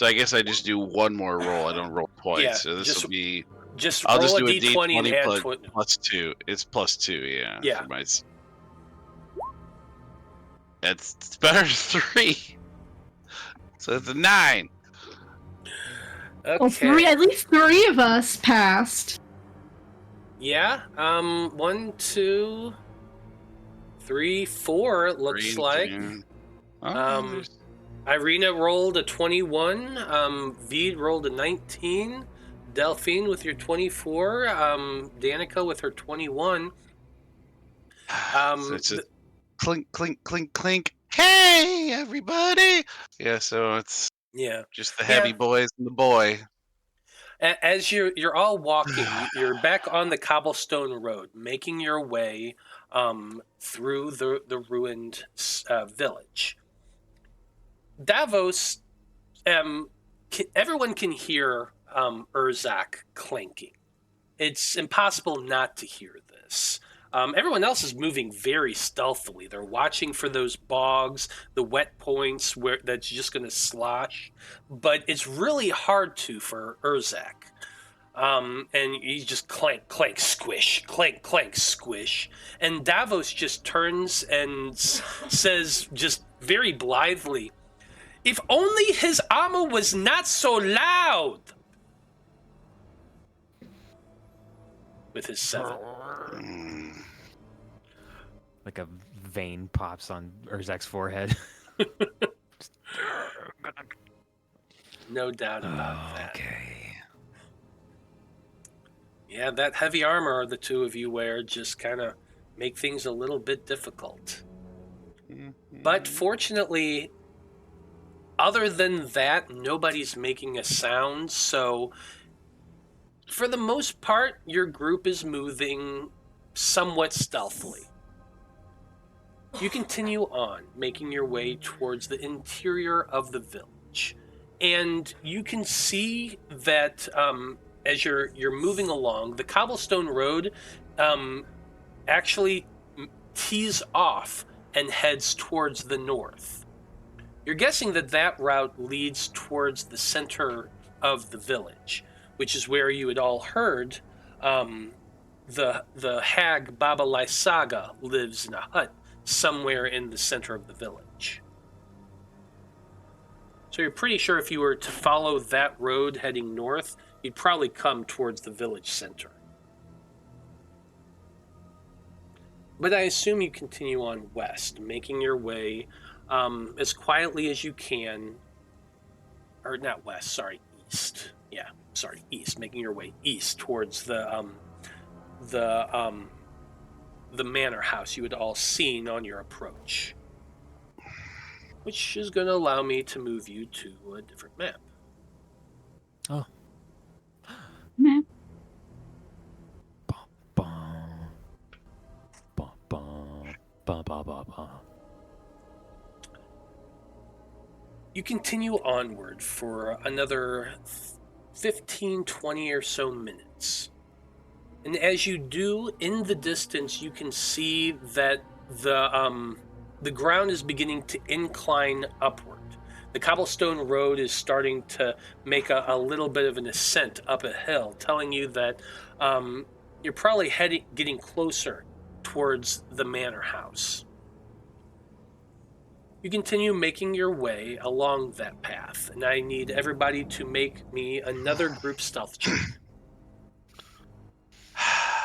S5: I guess I just do one more roll. I don't roll twice.
S1: Yeah,
S5: so this will be.
S1: Just
S5: I'll
S1: roll
S5: just
S1: a
S5: do a
S1: d20 and add
S5: plus 2. It's plus 2. Yeah.
S1: Yeah.
S5: It's better than 3. So it's a 9.
S1: Okay.
S4: well, at least 3 of us passed.
S1: Yeah. 1, 2, 3, 4. It looks like. Irina rolled a 21. Vide rolled a 19. Delphine with your 24. Danika with her 21.
S5: So it's just clink, clink, clink, clink. Hey, everybody! Yeah, so it's just the heavy boys and the boy.
S1: As you're all walking, you're back on the cobblestone road, making your way through the ruined village. Davos, everyone can hear Urzak clanking. it's impossible not to hear this. Everyone else is moving very stealthily. They're watching for those bogs, the wet points where that's just going to slosh. But it's really hard to for Urzak. And you just clank, clank, squish, clank, clank, squish. And Davos just turns and says just very blithely, "If only his armor was not so loud!" With his 7.
S2: Like a vein pops on Urzak's forehead.
S1: No doubt about that.
S2: Okay.
S1: Yeah, that heavy armor the two of you wear just kind of make things a little bit difficult. But fortunately, other than that, nobody's making a sound, so for the most part, your group is moving somewhat stealthily. You continue on, making your way towards the interior of the village. And you can see that as you're moving along, the cobblestone road actually tees off and heads towards the north. You're guessing that that route leads towards the center of the village, which is where you had all heard the hag Baba Lysaga lives in a hut somewhere in the center of the village. So you're pretty sure if you were to follow that road heading north, you'd probably come towards the village center. But I assume you continue on west, making your way as quietly as you can, or not west, sorry, east. Yeah, sorry, east, making your way east towards the manor house you had all seen on your approach, which is going to allow me to move you to a different map.
S2: Oh.
S4: Map.
S2: Bum, bum, bum, bum, bum, bum, bum.
S1: You continue onward for another 15, 20 or so minutes. And as you do, in the distance, you can see that the ground is beginning to incline upward. The cobblestone road is starting to make a little bit of an ascent up a hill, telling you that you're probably getting closer towards the manor house. You continue making your way along that path, and I need everybody to make me another group stealth check.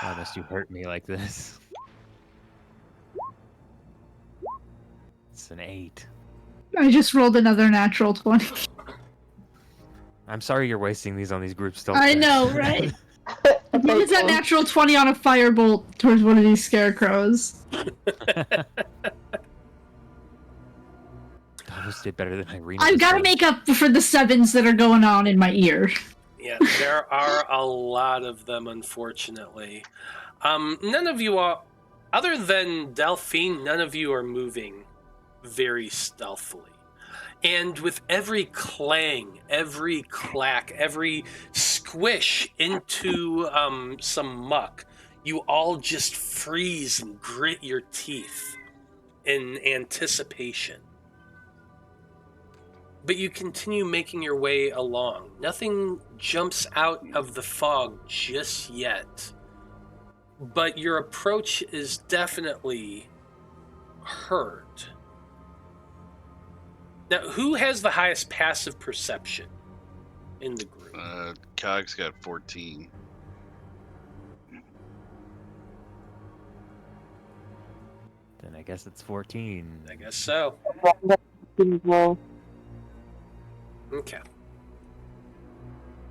S2: Why must you hurt me like this? It's an 8.
S4: I just rolled another natural 20.
S2: I'm sorry you're wasting these on these group stealth
S4: I
S2: checks.
S4: know, right? Use that natural 20 on a firebolt towards one of these scarecrows.
S2: Davos did better than Irene.
S4: I've got to make up for the 7s that are going on in my ear.
S1: Yeah, there are a lot of them, unfortunately. None of you are, other than Delphine, none of you are moving very stealthily. And with every clang, every clack, every squish into some muck, you all just freeze and grit your teeth in anticipation. But you continue making your way along. Nothing jumps out of the fog just yet. But your approach is definitely heard. Now, who has the highest passive perception in the group?
S5: Cog's got 14.
S2: Then I guess it's 14.
S1: I guess so.
S6: Well,
S1: Okay.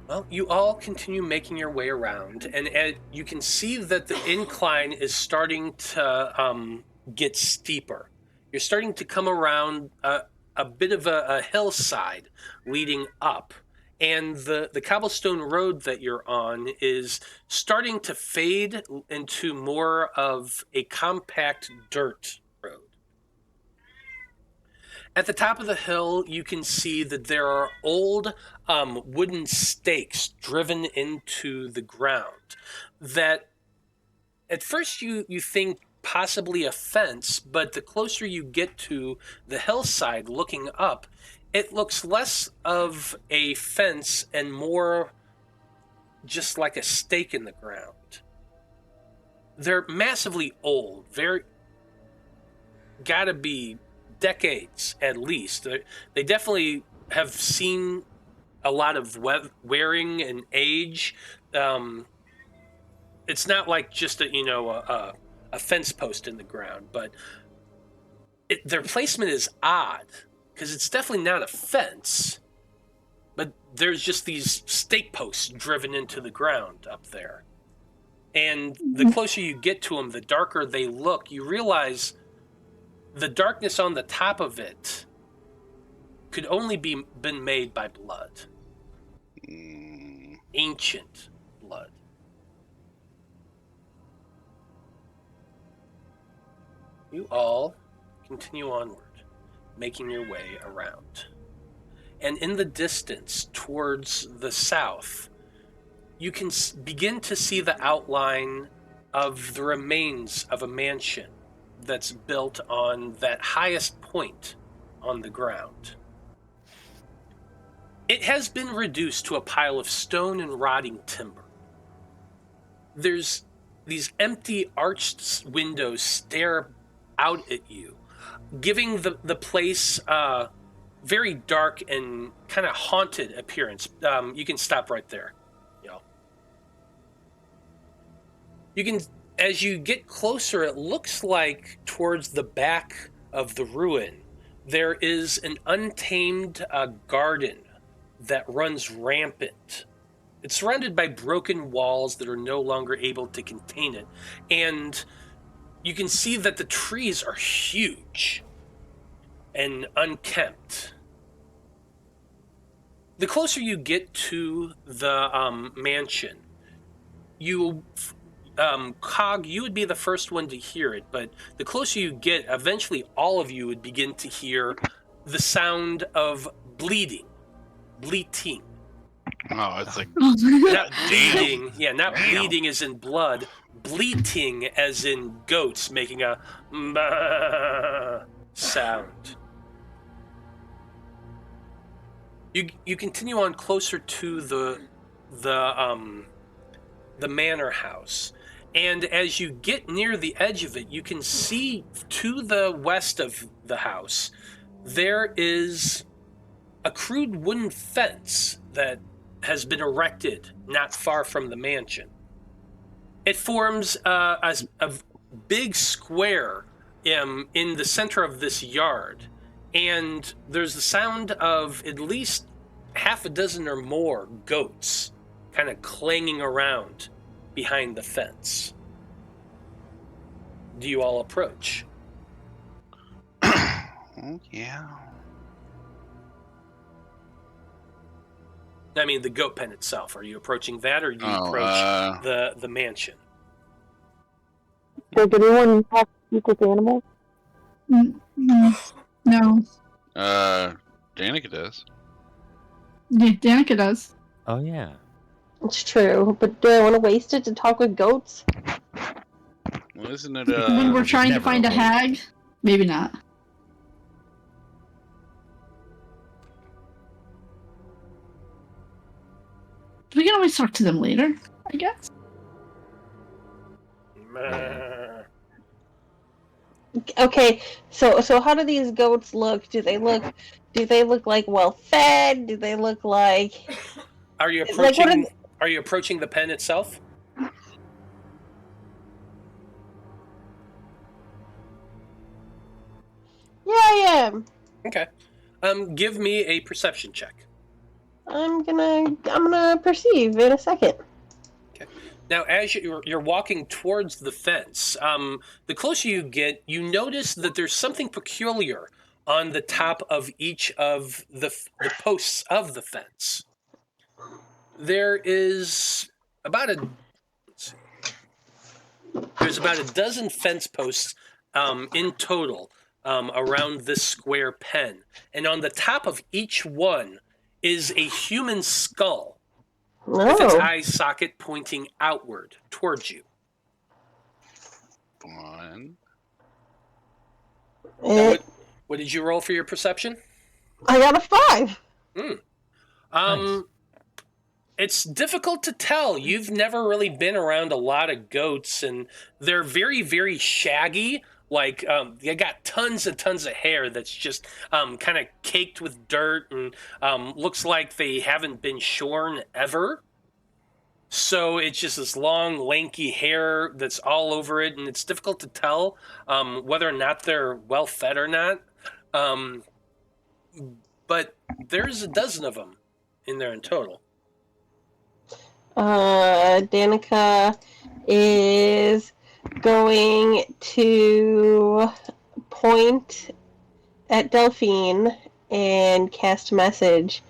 S1: Well, you all continue making your way around, and you can see that the incline is starting to get steeper. You're starting to come around a bit of a hillside leading up, and the cobblestone road that you're on is starting to fade into more of a compact dirt road. At the top of the hill, you can see that there are old wooden stakes driven into the ground that at first you think possibly a fence, but the closer you get to the hillside looking up, it looks less of a fence and more just like a stake in the ground. They're massively old, gotta be decades at least. They definitely have seen a lot of wearing and age. It's not like just a fence post in the ground, but their placement is odd because it's definitely not a fence, but there's just these stake posts driven into the ground up there. And the closer you get to them, the darker they look. You realize the darkness on the top of it could only been made by blood. Ancient blood. You all continue onward, making your way around. And in the distance, towards the south, you can begin to see the outline of the remains of a mansion that's built on that highest point on the ground. It has been reduced to a pile of stone and rotting timber. There's these empty arched windows stare out at you, giving the place a very dark and kind of haunted appearance. You can stop right there. You can, as you get closer, it looks like towards the back of the ruin, there is an untamed garden that runs rampant. It's surrounded by broken walls that are no longer able to contain it. And you can see that the trees are huge and unkempt. The closer you get to the mansion, Cog, you would be the first one to hear it, but the closer you get, eventually all of you would begin to hear the sound of bleating.
S5: Oh, it's like
S1: not bleeding. Yeah, not bleeding as in blood. Bleating as in goats making a sound. You continue on closer to the manor house. And as you get near the edge of it, you can see to the west of the house, there is a crude wooden fence that has been erected not far from the mansion. It forms a big square in the center of this yard, and there's the sound of at least half a dozen or more goats kind of clanging around behind the fence. Do you all approach?
S5: Yeah.
S1: I mean, the goat pen itself. Are you approaching that, or do you approach the mansion?
S6: Does anyone have to speak with animals?
S4: No.
S5: Danika does.
S4: Yeah, Danika does.
S2: Oh, yeah.
S3: It's true, but do I want to waste it to talk with goats?
S5: Well, isn't it?
S4: When we're trying to
S2: never
S4: find a
S2: alone.
S4: hag? Maybe not. We can always talk to them later, I guess.
S3: Okay, so how do these goats look? Do they look like well fed? Do they look like?
S1: Are you
S3: Like,
S1: approaching? Are you approaching the pen itself?
S3: Yeah, I am.
S1: Okay. Give me a perception check.
S3: I'm gonna perceive in a second.
S1: Now, as you're walking towards the fence, the closer you get, you notice that there's something peculiar on the top of each of the posts of the fence. There is there's about a dozen fence posts in total, around this square pen. And on the top of each one is a human skull with its eye socket pointing outward towards you.
S5: One.
S1: Now, what did you roll for your perception?
S3: I got a 5.
S2: Nice.
S1: It's difficult to tell. You've never really been around a lot of goats, and they're very, very shaggy. Like, they got tons of hair that's just kind of caked with dirt and looks like they haven't been shorn ever. So it's just this long, lanky hair that's all over it, and it's difficult to tell whether or not they're well-fed or not. But there's a dozen of them in there in total.
S3: Danika is going to point at Delphine and cast a message,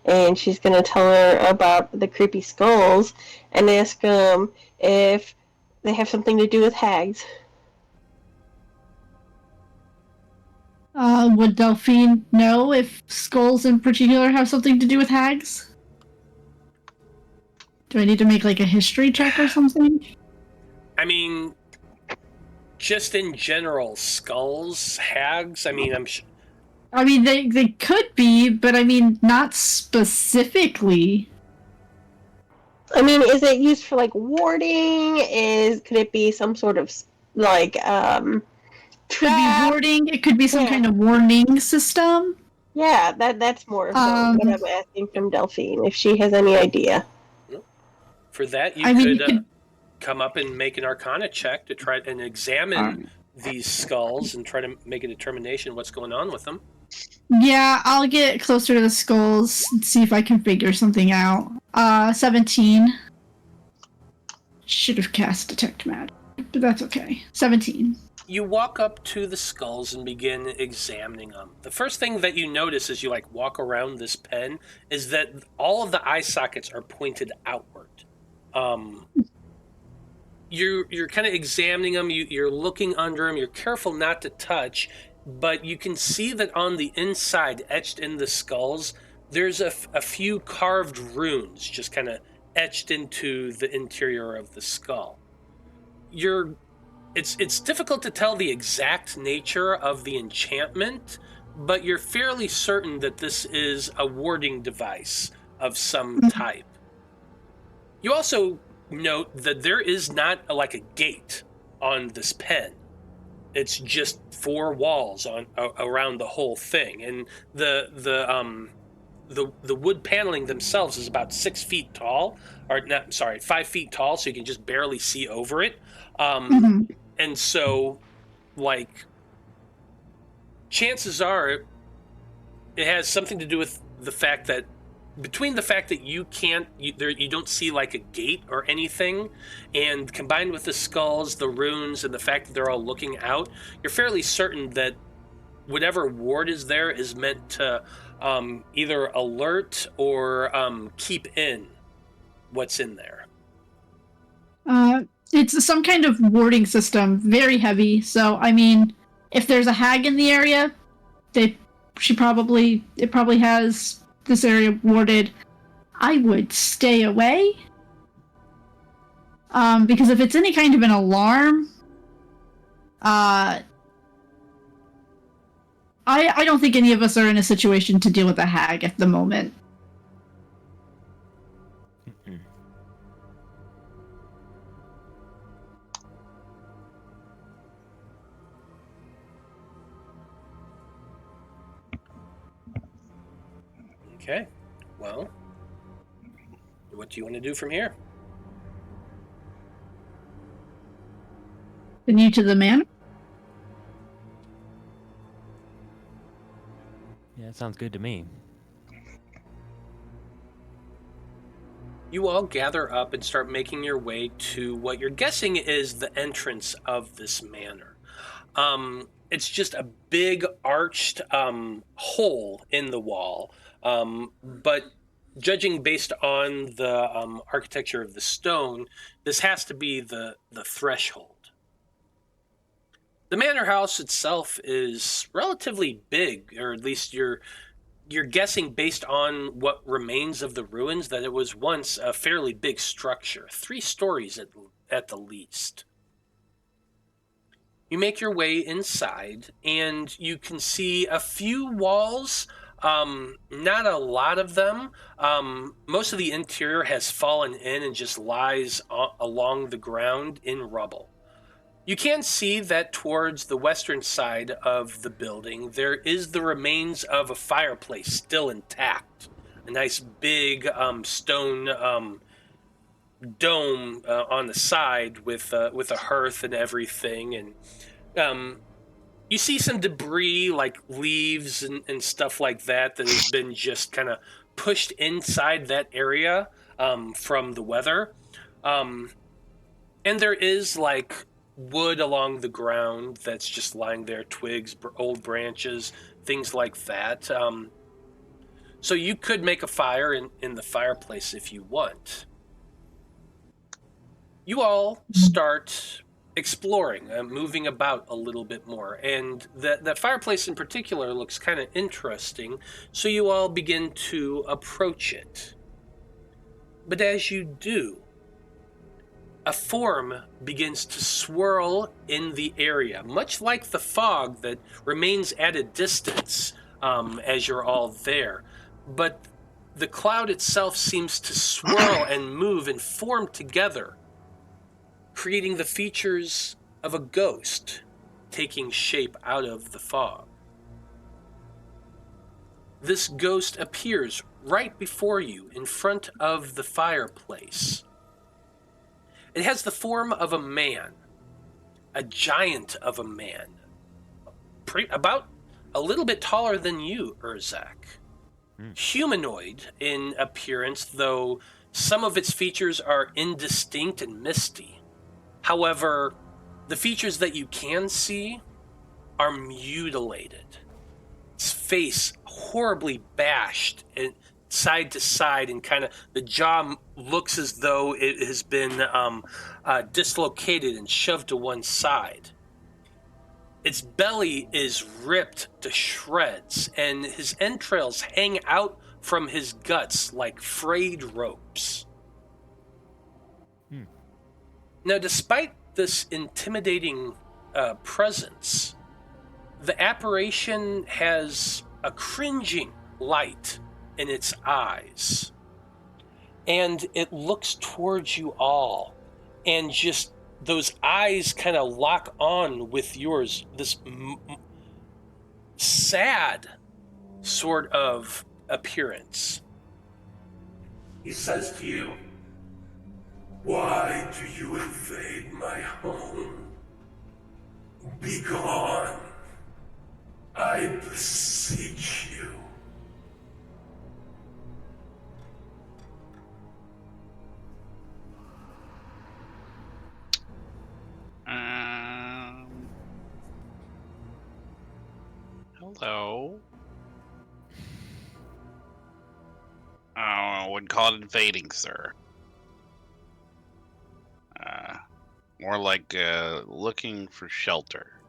S3: and she's going to tell her about the creepy skulls and ask them if they have something to do with hags.
S4: Would Delphine know if skulls in particular have something to do with hags? Do I need to make like a history check or something?
S1: I mean, just in general, skulls, hags, I mean,
S4: I mean, they could be, but I mean, not specifically.
S3: I mean, is it used for like warding? Could it be some sort of like
S4: Could be warding. It could be some kind of warning system.
S3: Yeah, that's more of what I'm asking from Delphine, if she has any idea.
S1: For that, you could come up and make an Arcana check to try and examine these skulls and try to make a determination what's going on with them.
S4: Yeah, I'll get closer to the skulls and see if I can figure something out. 17. Should have cast Detect Magic, but that's okay. 17.
S1: You walk up to the skulls and begin examining them. The first thing that you notice as you walk around this pen is that all of the eye sockets are pointed outward. You're kind of examining them. You're looking under them. You're careful not to touch, but you can see that on the inside, etched in the skulls, there's a few carved runes just kind of etched into the interior of the skull. It's difficult to tell the exact nature of the enchantment, but you're fairly certain that this is a warding device of some type. You also note that there is not a gate on this pen. It's just 4 walls around the whole thing, and the wood paneling themselves is about 6 feet tall, 5 feet tall, so you can just barely see over it. And so, chances are it has something to do with the fact that between the fact that you don't see a gate or anything, and combined with the skulls, the runes, and the fact that they're all looking out, you're fairly certain that whatever ward is there is meant to either alert or keep in what's in there.
S4: It's some kind of warding system, very heavy. So, I mean, if there's a hag in the area, it probably has this area warded. I would stay away. Because if it's any kind of an alarm, I don't think any of us are in a situation to deal with a hag at the moment.
S1: Okay, well, what do you want to do from here?
S4: Continue to the manor?
S2: Yeah, it sounds good to me.
S1: You all gather up and start making your way to what you're guessing is the entrance of this manor. It's just a big arched hole in the wall. But judging based on the architecture of the stone, this has to be the threshold. The manor house itself is relatively big, or at least you're guessing based on what remains of the ruins that it was once a fairly big structure, 3 stories at the least. You make your way inside, and you can see a few walls, not a lot of them. Most of the interior has fallen in and just lies along the ground in rubble. You can see that towards the western side of the building, there is the remains of a fireplace still intact. A nice big stone dome on the side with a hearth and everything, and you see some debris like leaves and stuff like that has been just kind of pushed inside that area from the weather, and there is like wood along the ground that's just lying there, twigs, old branches, things like that. So you could make a fire in the fireplace if you want. You all start exploring, moving about a little bit more, and that fireplace in particular looks kind of interesting, so you all begin to approach it. But as you do, a form begins to swirl in the area, much like the fog that remains at a distance as you're all there. But the cloud itself seems to swirl and move and form together, creating the features of a ghost taking shape out of the fog. This ghost appears right before you in front of the fireplace. It has the form of a man, a giant of a man, about a little bit taller than you, Urzak. Humanoid in appearance, though some of its features are indistinct and misty. However, the features that you can see are mutilated. Its face horribly bashed and side to side, and kind of the jaw looks as though it has been dislocated and shoved to one side. Its belly is ripped to shreds, and his entrails hang out from his guts like frayed ropes. Now, despite this intimidating presence, the apparition has a cringing light in its eyes, and it looks towards you all, and just those eyes kind of lock on with yours, this sad sort of appearance.
S7: He says to you, "Why do you invade my home? Be gone, I beseech you."
S5: Hello. I wouldn't call it invading, sir. More like looking for shelter.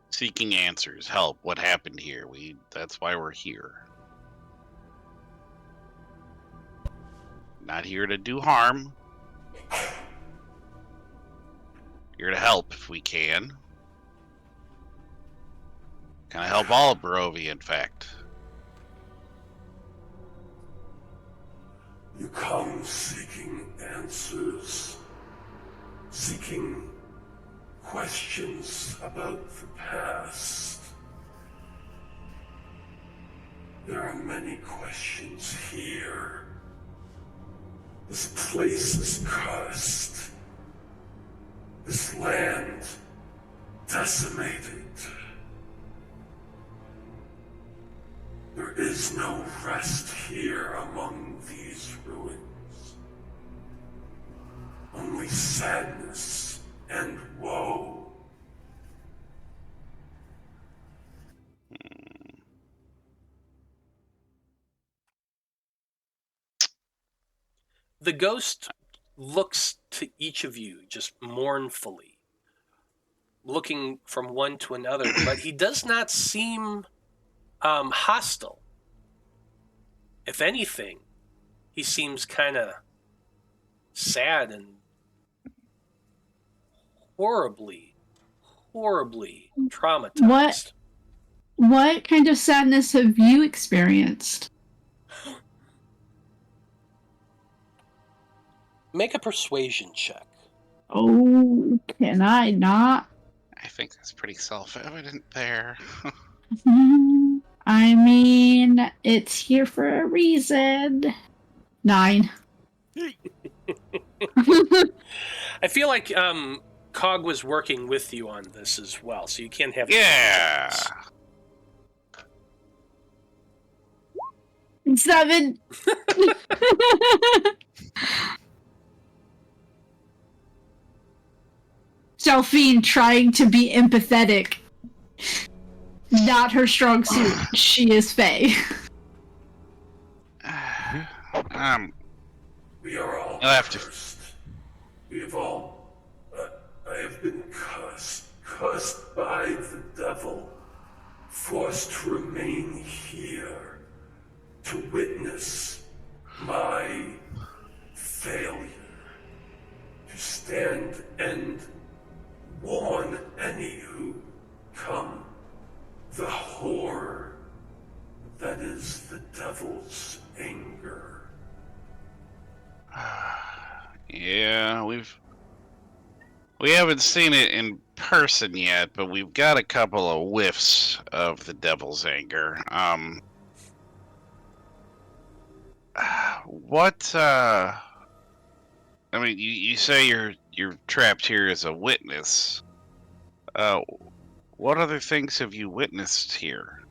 S5: Seeking answers, help, what happened here. That's why we're here. Not here to do harm. Here to help if we can. Can I help all of Barovia, in fact?
S7: You come seeking answers, seeking questions about the past. There are many questions here. This place is cursed. This land decimated. There is no rest here among these ruins. Only sadness and woe.
S1: The ghost looks to each of you just mournfully. looking from one to another, but he does not seem hostile. If anything, he seems kind of sad and horribly traumatized.
S4: What kind of sadness have you experienced?
S1: Make a persuasion check.
S4: Oh, can I not?
S5: I think that's pretty self-evident there.
S4: I mean, it's here for a reason. 9.
S1: I feel like Cog was working with you on this as well, so you can't have...
S5: Yeah!
S4: 7. Delphine trying to be empathetic. Not her strong suit. She is Fae.
S7: We are all
S5: I'll have to...
S7: cursed. We have all... I have been cursed by the devil, forced to remain here, to witness my failure, to stand and warn any who come. The horror that is the devil's anger.
S5: Yeah, we haven't seen it in person yet, but we've got a couple of whiffs of the devil's anger. I mean, you say you're trapped here as a witness. What other things have you witnessed here?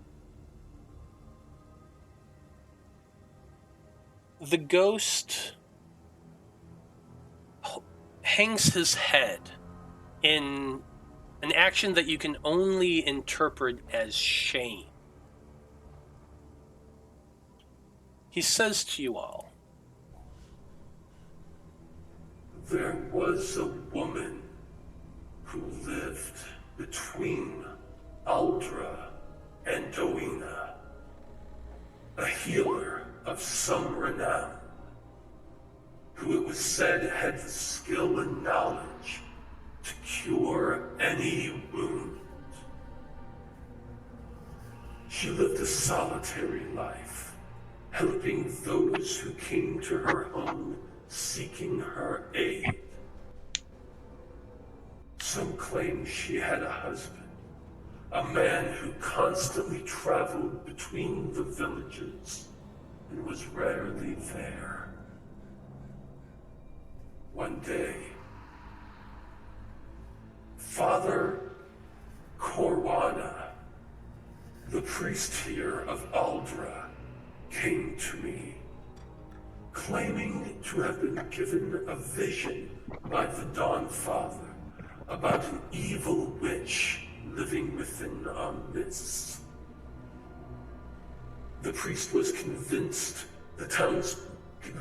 S1: The ghost hangs his head in an action that you can only interpret as shame. He says to you all,
S7: There was a woman who lived between Aldra and Doina, a healer of some renown, who it was said had the skill and knowledge to cure any wound. She lived a solitary life, helping those who came to her home seeking her aid. Some claim she had a husband, a man who constantly traveled between the villages and was rarely there. One day, Father Corwan, the priest here of Aldra, came to me, claiming to have been given a vision by the Dawn Father about an evil witch living within our midst. The priest was convinced the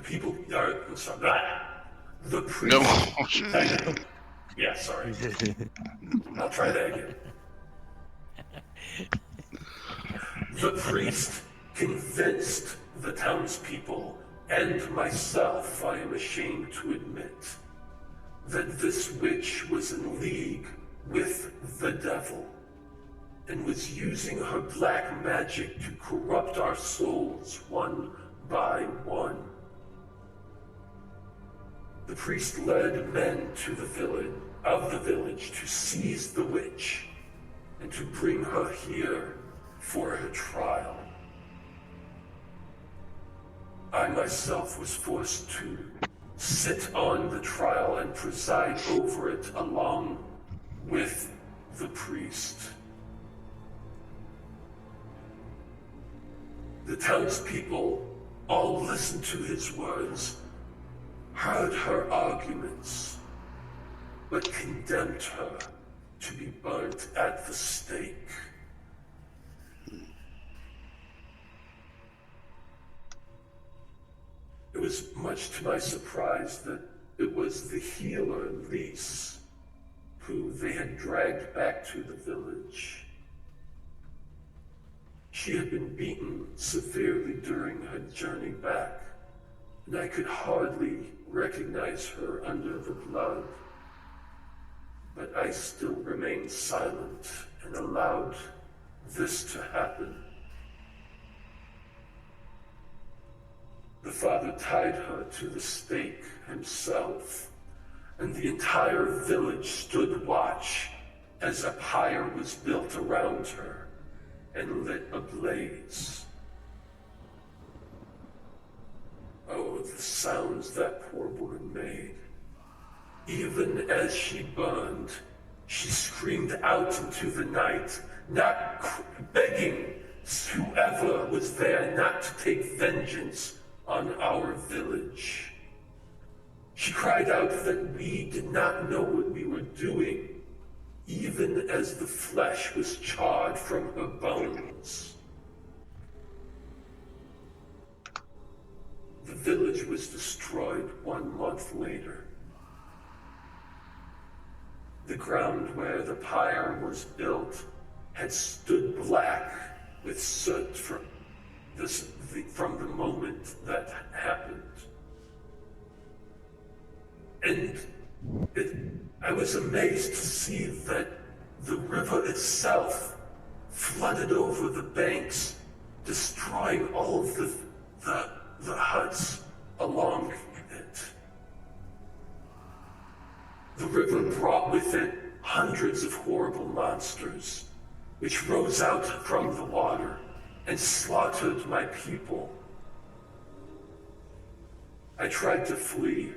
S7: people are... I'm sorry. The priest...
S5: No.
S7: Yeah, sorry. I'll try that again. The priest convinced the townspeople and myself, I am ashamed to admit, that this witch was in league with the devil and was using her black magic to corrupt our souls one by one. The priest led men to the village to seize the witch and to bring her here for her trial. I myself was forced to sit on the trial and preside over it along with the priest. The townspeople all listened to his words, heard her arguments, but condemned her to be burnt at the stake. It was much to my surprise that it was the healer, Lise, who they had dragged back to the village. She had been beaten severely during her journey back, and I could hardly recognize her under the blood. But I still remained silent and allowed this to happen. The father tied her to the stake himself, and the entire village stood watch as a pyre was built around her and lit ablaze. Oh, the sounds that poor woman made. Even as she burned, she screamed out into the night, begging whoever was there not to take vengeance on our village. She cried out that we did not know what we were doing, even as the flesh was charred from her bones. The village was destroyed 1 month later. The ground where the pyre was built had stood black with soot from the moment that happened. And I was amazed to see that the river itself flooded over the banks, destroying all of the huts along it. The river brought with it hundreds of horrible monsters, which rose out from the water and slaughtered my people. I tried to flee,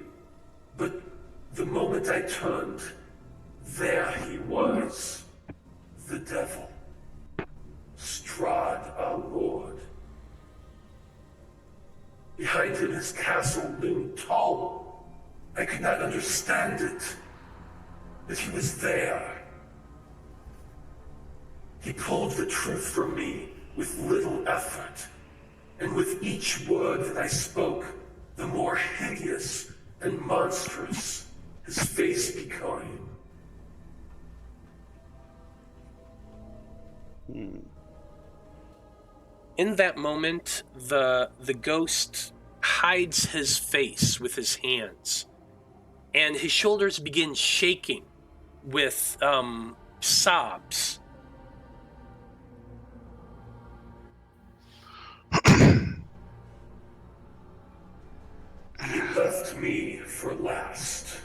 S7: but the moment I turned, there he was, the devil, Strahd, our lord. Behind him his castle loomed tall. I could not understand it, but he was there. He pulled the truth from me with little effort, and with each word that I spoke, the more hideous and monstrous his face became.
S1: In that moment, the ghost hides his face with his hands, and his shoulders begin shaking with sobs.
S7: He left me for last,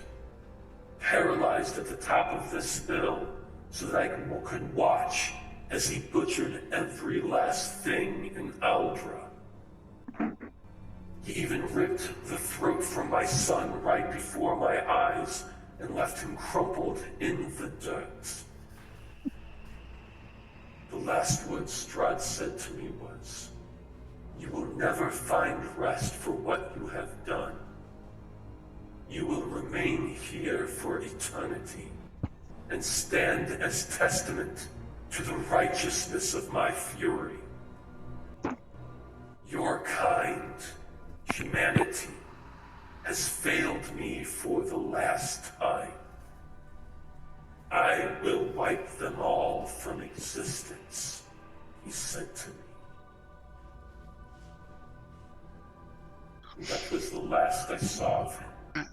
S7: paralyzed at the top of this hill, so that I could watch as he butchered every last thing in Aldra. He even ripped the throat from my son right before my eyes and left him crumpled in the dirt. The last word Strahd said to me was, "You will never find rest for what you have done. You will remain here for eternity and stand as testament to the righteousness of my fury. Your kind, humanity, has failed me for the last time. I will wipe them all from existence," he said to me. That was the last I saw of him.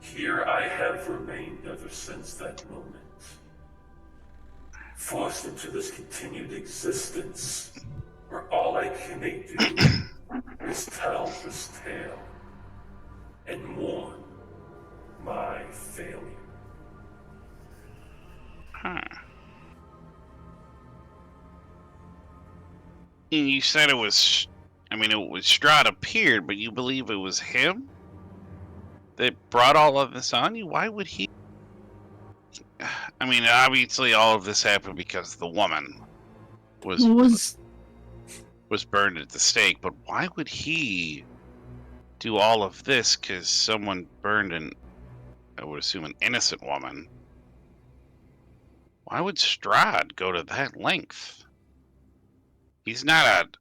S7: Here I have remained ever since that moment, forced into this continued existence where all I can do is tell this tale and mourn my failure.
S5: And you said it was, Strahd appeared, but you believe it was him that brought all of this on you? Why would he? Obviously all of this happened because the woman was burned at the stake, but why would he do all of this? Because someone burned I would assume, an innocent woman. Why would Strahd go to that length? He's not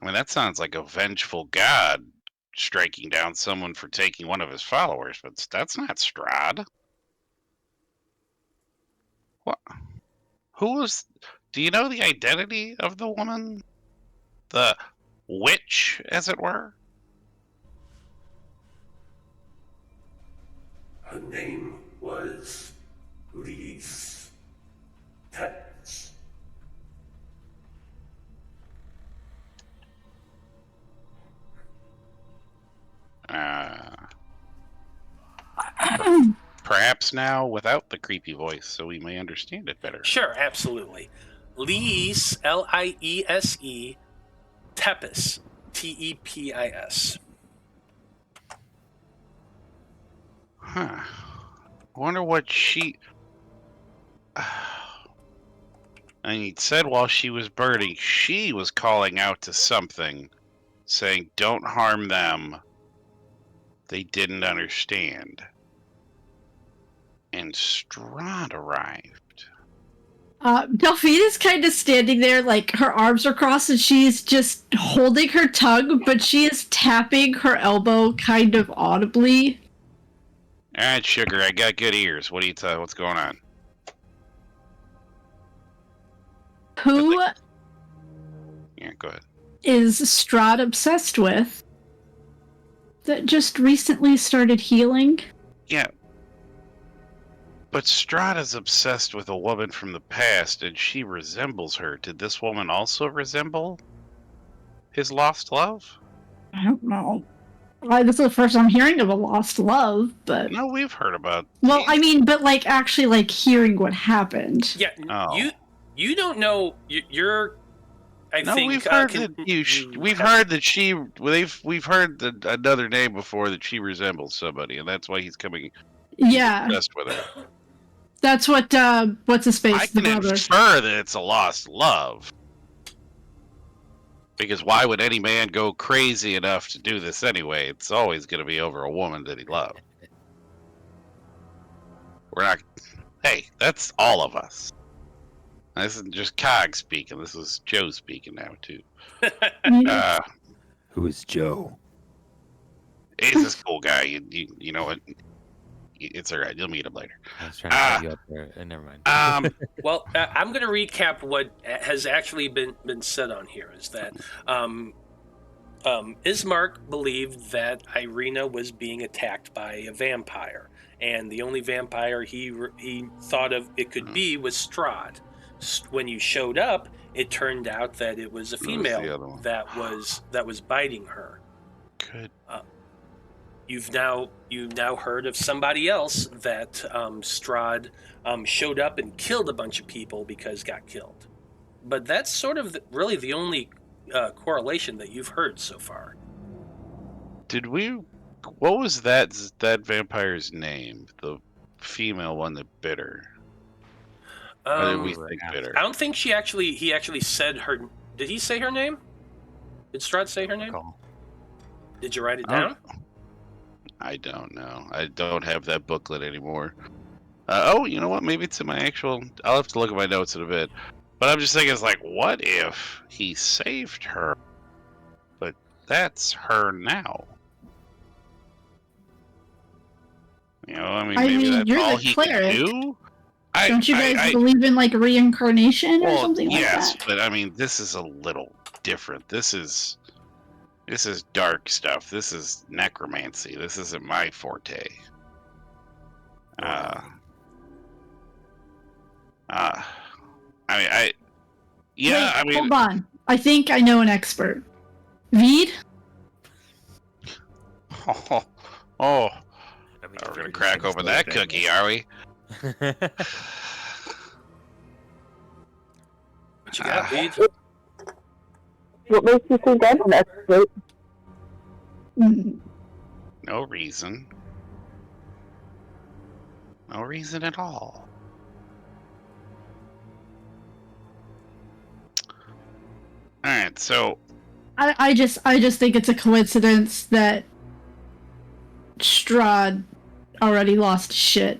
S5: that sounds like a vengeful god striking down someone for taking one of his followers, but that's not Strahd. What? Who was? Do you know the identity of the woman? The witch, as it were?
S7: Her name was Lise Tetz.
S5: Perhaps now without the creepy voice, so we may understand it better.
S1: Sure, absolutely. Lise, Liese, Tepis, Tepis.
S5: Huh. I wonder what she... And he said while she was burning, she was calling out to something, saying, don't harm them. They didn't understand. And Strahd arrived.
S4: Delphine is kind of standing there, like her arms are crossed, and she's just holding her tongue, but she is tapping her elbow kind of audibly.
S5: All right, sugar, I got good ears. What do you tell? What's going on?
S4: Who
S5: Yeah, go ahead.
S4: is Strahd obsessed with? That just recently started healing?
S5: Yeah. But Strahd is obsessed with a woman from the past, and she resembles her. Did this woman also resemble his lost love?
S4: I don't know. This is the first I'm hearing of a lost love, but...
S5: No, we've heard about...
S4: Well, I mean, but, like, actually, like, hearing what happened.
S1: Yeah,
S5: Oh.
S1: you don't know. You're. I
S5: No,
S1: think
S5: we've heard that we've heard that she. We've heard that another name before that she resembles somebody, and that's why he's coming.
S4: Yeah,
S5: Obsessed with her.
S4: that's what, what's his face,
S5: I
S4: the
S5: can
S4: brother.
S5: infer that it's a lost love. Because why would any man go crazy enough to do this anyway? It's always going to be over a woman that he loved. We're not. Hey, that's all of us. This isn't just Cog speaking. This is Joe speaking now too.
S2: Who is Joe?
S5: He's this cool guy. You know what? It's all right. You'll meet him later.
S2: I was trying to set you up there. Never mind.
S1: Well, I'm going to recap what has actually been said on here. Is that Ismark believed that Irina was being attacked by a vampire, and the only vampire he thought of it could be was Strahd. When you showed up, it turned out that it was a female that was biting her.
S5: Good.
S1: You've now heard of somebody else that Strahd showed up and killed a bunch of people because got killed. But that's sort of really the only correlation that you've heard so far.
S5: Did we? What was that vampire's name? The female one that bit her. Or did we think bit her?
S1: I don't think he actually said her. Did he say her name? Did Strahd say her name? Did you write it down?
S5: I don't know. I don't have that booklet anymore. Oh, you know what? Maybe it's in my actual... I'll have to look at my notes in a bit. But I'm just thinking, it's like, what if he saved her? But that's her now. You know, I mean, maybe that's
S4: you're
S5: all
S4: the
S5: he
S4: cleric.
S5: can do?
S4: Don't you guys believe in, like, reincarnation or
S5: Well,
S4: something like that?
S5: yes, but I mean, this is a little different. This is dark stuff. This is necromancy. This isn't my forte. I mean,
S4: Wait, hold on. I think I know an expert. Vide?
S5: Oh, we're gonna crack open that cookie, are we?
S1: What you got, Vide?
S6: What makes you think I'm an expert?
S5: No reason. No reason at all. Alright, so...
S4: I just think it's a coincidence that Strahd already lost shit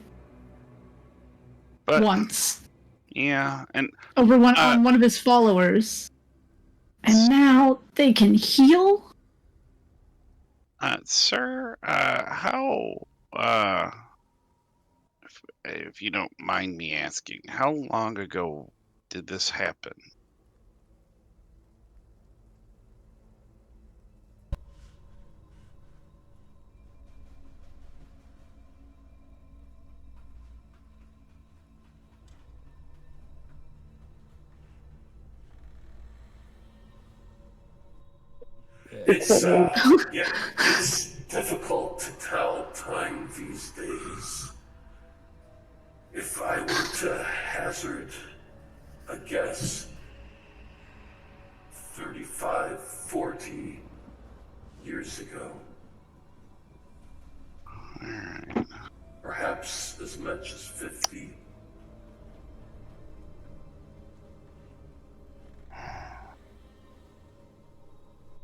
S4: once.
S5: Yeah, and...
S4: Over on one of his followers. And now they can heal?
S5: Sir, how if you don't mind me asking, how long ago did this happen?
S7: It's difficult to tell time these days. If I were to hazard a guess, 35, 40 years ago.
S5: Alright.
S7: Perhaps as much as 50.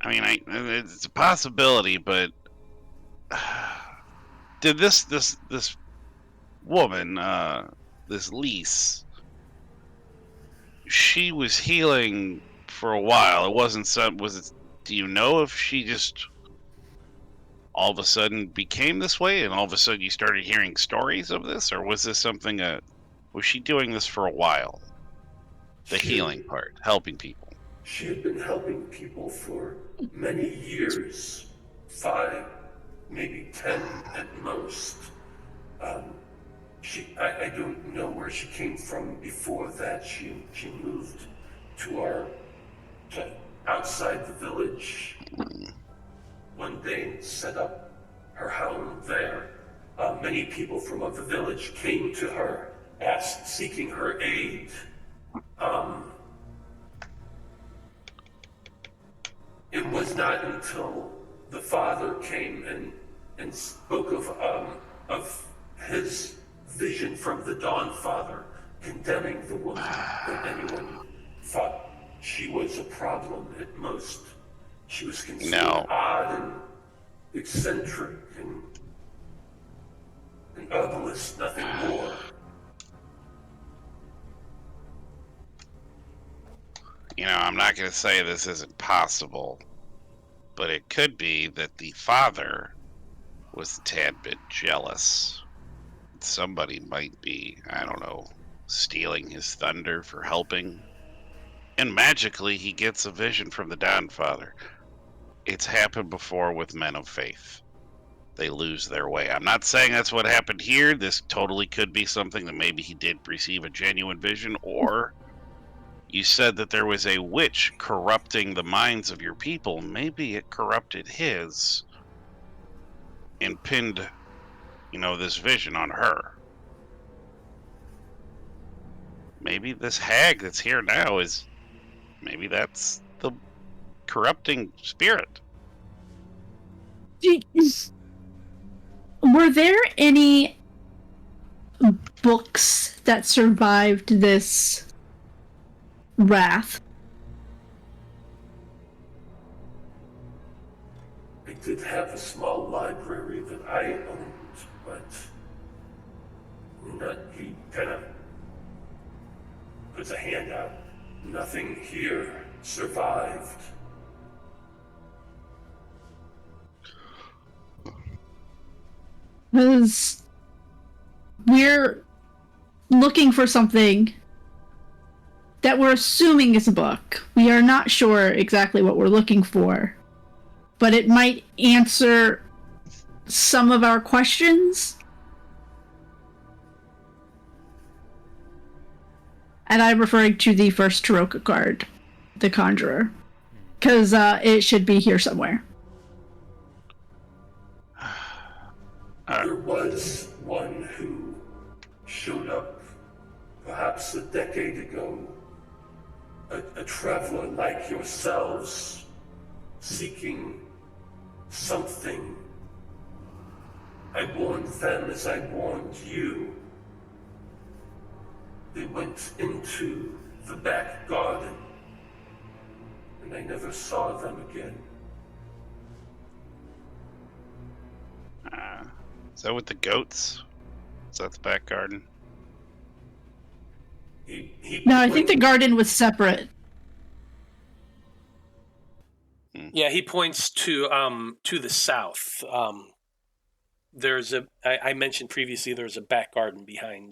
S5: I mean, it's a possibility, but did this woman, this Lise, she was healing for a while. It wasn't do you know if she just all of a sudden became this way and all of a sudden you started hearing stories of this, or was this something was she doing this for a while? The healing part, helping people.
S7: She had been helping people for many years, 5, maybe 10 at most. I don't know where she came from before that. She moved to outside the village one day and set up her home there. Many people from the village came to her, seeking her aid. It was not until the father came and spoke of his vision from the Dawn Father, condemning the woman, that anyone thought she was a problem at most. She was considered odd and eccentric and an herbalist, nothing more.
S5: You know, I'm not going to say this isn't possible, but it could be that the father was a tad bit jealous. Somebody might be, I don't know, stealing his thunder for helping. And magically, he gets a vision from the Dawn Father. It's happened before with men of faith. They lose their way. I'm not saying that's what happened here. This totally could be something that maybe he did receive a genuine vision, or you said that there was a witch corrupting the minds of your people. Maybe it corrupted his and pinned, this vision on her. Maybe this hag that's here now maybe that's the corrupting spirit.
S4: Were there any books that survived this wrath?
S7: I did have a small library that I owned, but he kind of puts a hand out. Nothing here survived.
S4: Because we're looking for something that we're assuming is a book. We are not sure exactly what we're looking for, but it might answer some of our questions. And I'm referring to the first Taroka card, the Conjurer, because it should be here somewhere.
S7: There was one who showed up perhaps a decade ago, a traveler like yourselves, seeking something. I warned them as I warned you. They went into the back garden, and I never saw them again.
S5: Is that with the goats? Is that the back garden?
S4: No, I think the garden was separate.
S1: Yeah, he points to the south. there's I mentioned previously there's a back garden behind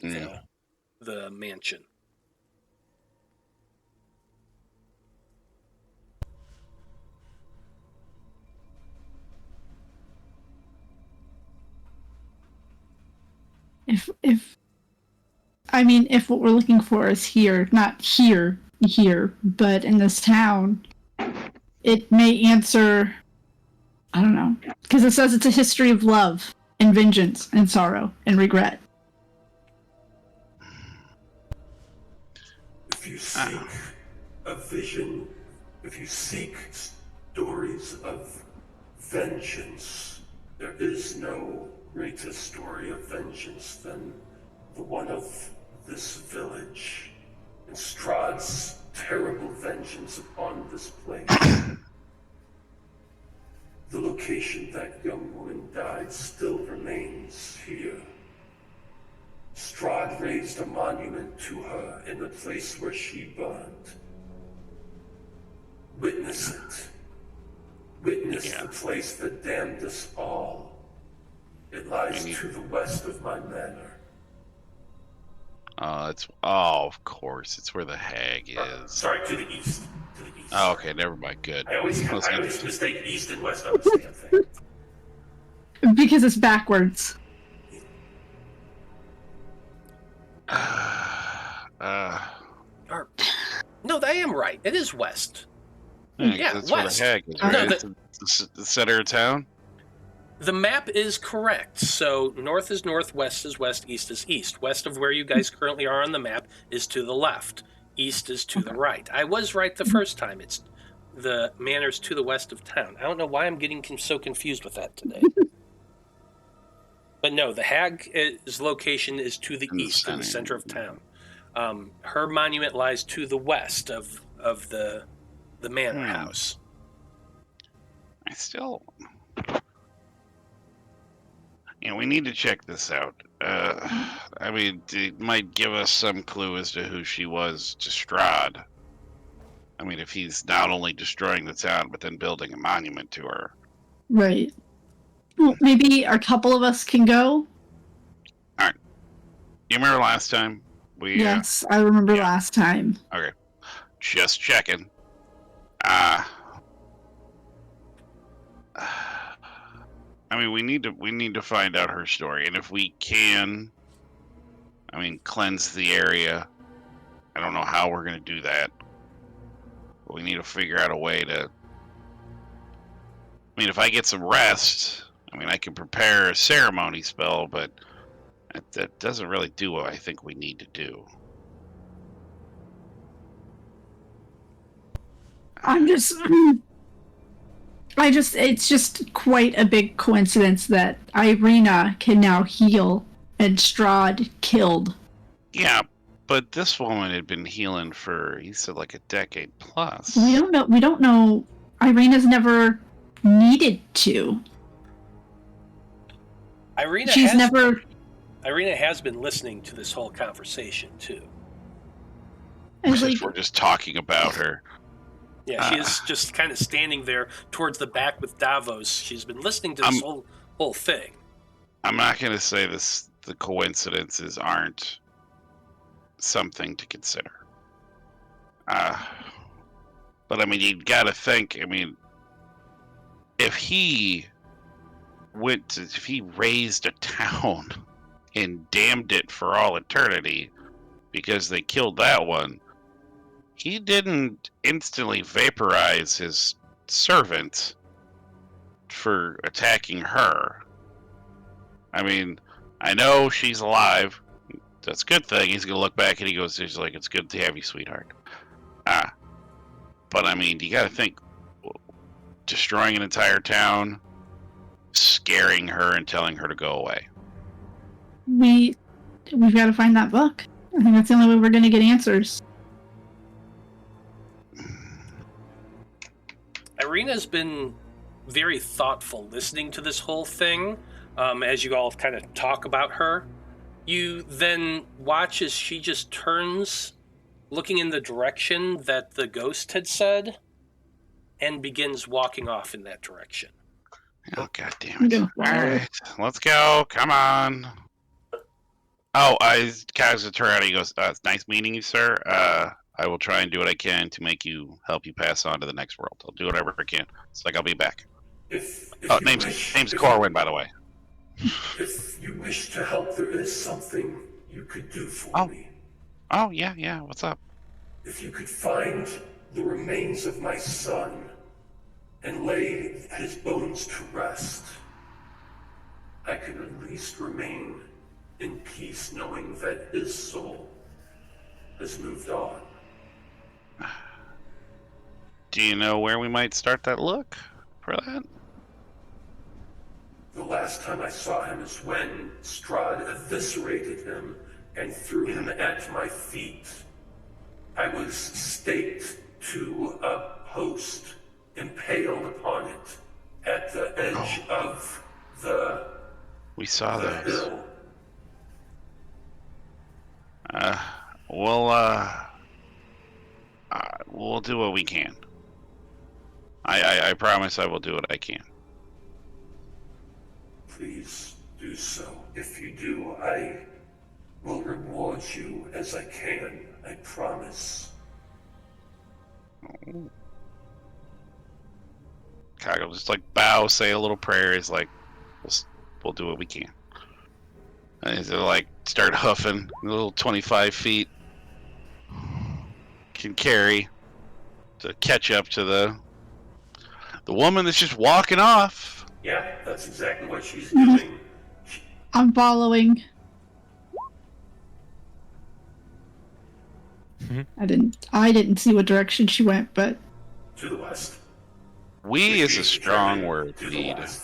S1: the mansion.
S4: If what we're looking for is here, not here, but in this town, it may answer, I don't know, because it says it's a history of love and vengeance and sorrow and regret.
S7: If you seek a vision, if you seek stories of vengeance, there is no greater story of vengeance than the one of this village and Strahd's terrible vengeance upon this place. The location that young woman died still remains here. Strahd raised a monument to her in the place where she burned. Witness it. Witness the place that damned us all. It lies to the west of my manor.
S5: Of course, it's where the hag is.
S7: Sorry, to the east. To the east.
S5: Oh, okay, never mind. Good.
S7: I always mistake east and west on this damn thing.
S4: Because it's backwards.
S1: No, I am right. It is west.
S5: Yeah, that's
S1: west.
S5: Where the hag is, right? It's the center of town?
S1: The map is correct. So north is north, west is west, east is east. West of where you guys currently are on the map is to the left. East is to the right. I was right the first time. It's the manor's to the west of town. I don't know why I'm getting so confused with that today. But no, the hag's location is to the east, in the center of town. Her monument lies to the west of the manor house.
S5: I still... we need to check this out. It might give us some clue as to who she was to Strahd. If he's not only destroying the town, but then building a monument to her.
S4: Right. Well, maybe a couple of us can go?
S5: Alright. You remember last time?
S4: Yes, I remember last time.
S5: Okay. Just checking. We need to find out her story, and if we can, cleanse the area. I don't know how we're gonna do that, but we need to figure out a way to. If I get some rest, I can prepare a ceremony spell, but that doesn't really do what I think we need to do.
S4: It's just quite a big coincidence that Irina can now heal and Strahd killed.
S5: Yeah, but this woman had been healing for, he said, like a decade plus.
S4: We don't know. Irina's never needed to.
S1: Irina has been listening to this whole conversation, too.
S5: We're just talking about her.
S1: Yeah, she is just kind of standing there towards the back with Davos. She's been listening to this whole thing.
S5: I'm not going to say the coincidences aren't something to consider. But you got to think, if he raised a town and damned it for all eternity because they killed that one, he didn't instantly vaporize his servant for attacking her. I know she's alive. That's a good thing. He's gonna look back and he's like, "It's good to have you, sweetheart." But you gotta think, destroying an entire town, scaring her and telling her to go away.
S4: We've got to find that book. I think that's the only way we're gonna get answers.
S1: Irina's been very thoughtful listening to this whole thing. As you all kind of talk about her, you then watch as she just turns, looking in the direction that the ghost had said, and begins walking off in that direction.
S5: Oh, God damn
S4: I'm
S5: it.
S4: gonna
S5: All
S4: follow.
S5: right, let's go. Come on. Oh, Kaz will turn around and he goes, it's nice meeting you, sir. I will try and do what I can to help you pass on to the next world. I'll do whatever I can. It's like I'll be back.
S7: If
S5: Oh,
S7: you
S5: name's
S7: wish,
S5: Corwan, by the way.
S7: if you wish to help, there is something you could do for
S5: Oh.
S7: me.
S5: Oh, yeah. What's up?
S7: If you could find the remains of my son and lay his bones to rest, I could at least remain in peace knowing that his soul has moved on.
S5: Do you know where we might start that look for that?
S7: The last time I saw him is when Strahd eviscerated him and threw him at my feet. I was staked to a post, impaled upon it at the edge of the
S5: We saw those.
S7: hill.
S5: We'll do what we can. I promise I will do what I can.
S7: Please do so. If you do, I will reward you as I can. I promise.
S5: Kyle just like bow, say a little prayer. He's like, we'll do what we can. And he's like start huffing. A little 25 feet can carry to catch up to the woman that's just walking off.
S7: Yeah, that's exactly what she's doing.
S4: I'm following. I didn't see what direction she went, but
S7: To the west.
S5: We is a
S7: She's
S5: strong
S7: turning
S5: word,
S7: to the
S5: Vide.
S7: west.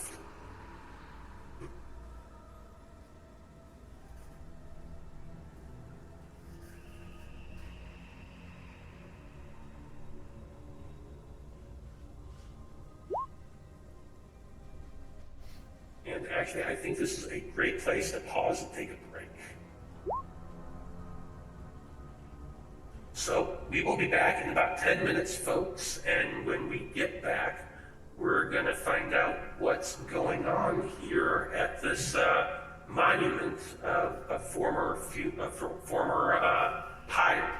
S7: And actually, I think this is a great place to pause and take a break. So, we will be back in about 10 minutes, folks, and when we get back, we're going to find out what's going on here at this monument of a former pirate.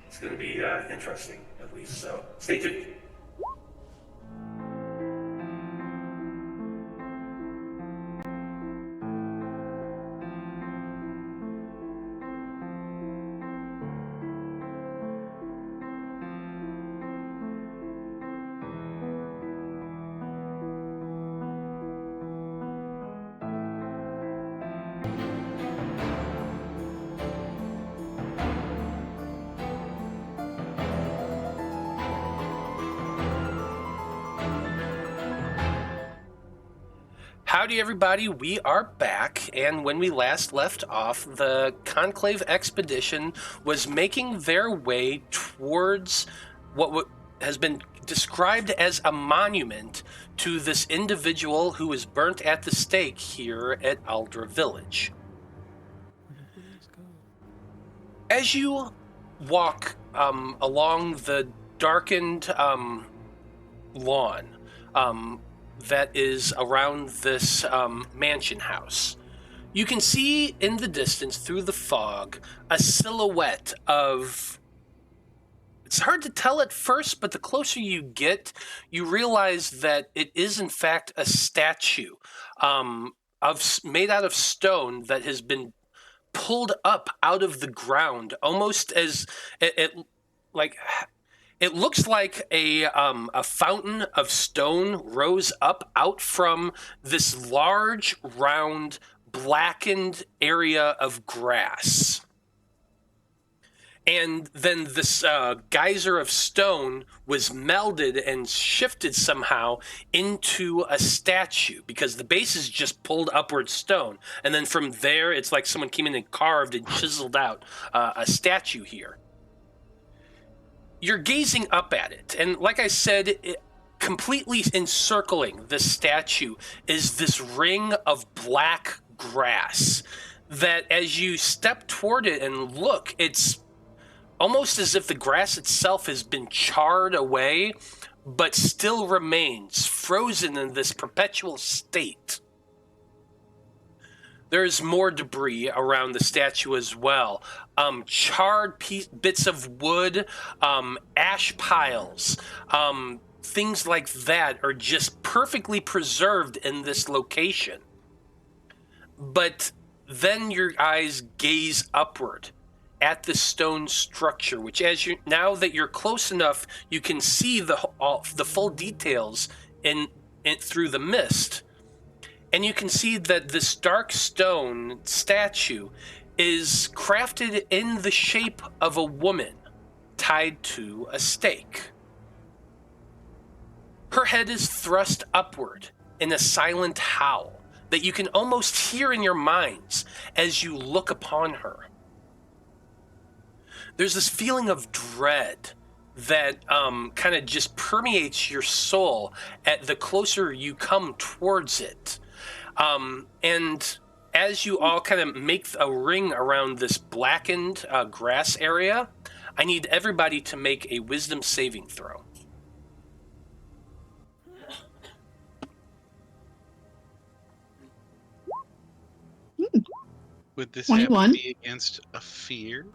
S7: It's going to be interesting, at least, so stay tuned.
S1: Howdy, everybody. We are back, and when we last left off, the Conclave Expedition was making their way towards what has been described as a monument to this individual who was burnt at the stake here at Aldra Village. As you walk along the darkened lawn, that is around this mansion house, you can see in the distance through the fog a silhouette of... It's hard to tell at first, but the closer you get, you realize that it is in fact a statue made out of stone that has been pulled up out of the ground, almost as it looks like a fountain of stone rose up out from this large, round, blackened area of grass. And then this geyser of stone was melded and shifted somehow into a statue, because the base is just pulled upward stone. And then from there, it's like someone came in and carved and chiseled out a statue here. You're gazing up at it, and like I said, completely encircling this statue is this ring of black grass that as you step toward it and look, it's almost as if the grass itself has been charred away, but still remains frozen in this perpetual state. There's more debris around the statue as well. Charred bits of wood, ash piles, things like that are just perfectly preserved in this location. But then your eyes gaze upward at the stone structure, which now that you're close enough, you can see the full details in through the mist. And you can see that this dark stone statue is crafted in the shape of a woman tied to a stake. Her head is thrust upward in a silent howl that you can almost hear in your minds as you look upon her. There's this feeling of dread that kind of just permeates your soul at the closer you come towards it. And as you all kind of make a ring around this blackened grass area, I need everybody to make a wisdom saving throw.
S5: Would this have
S4: 21?
S5: to be against a fear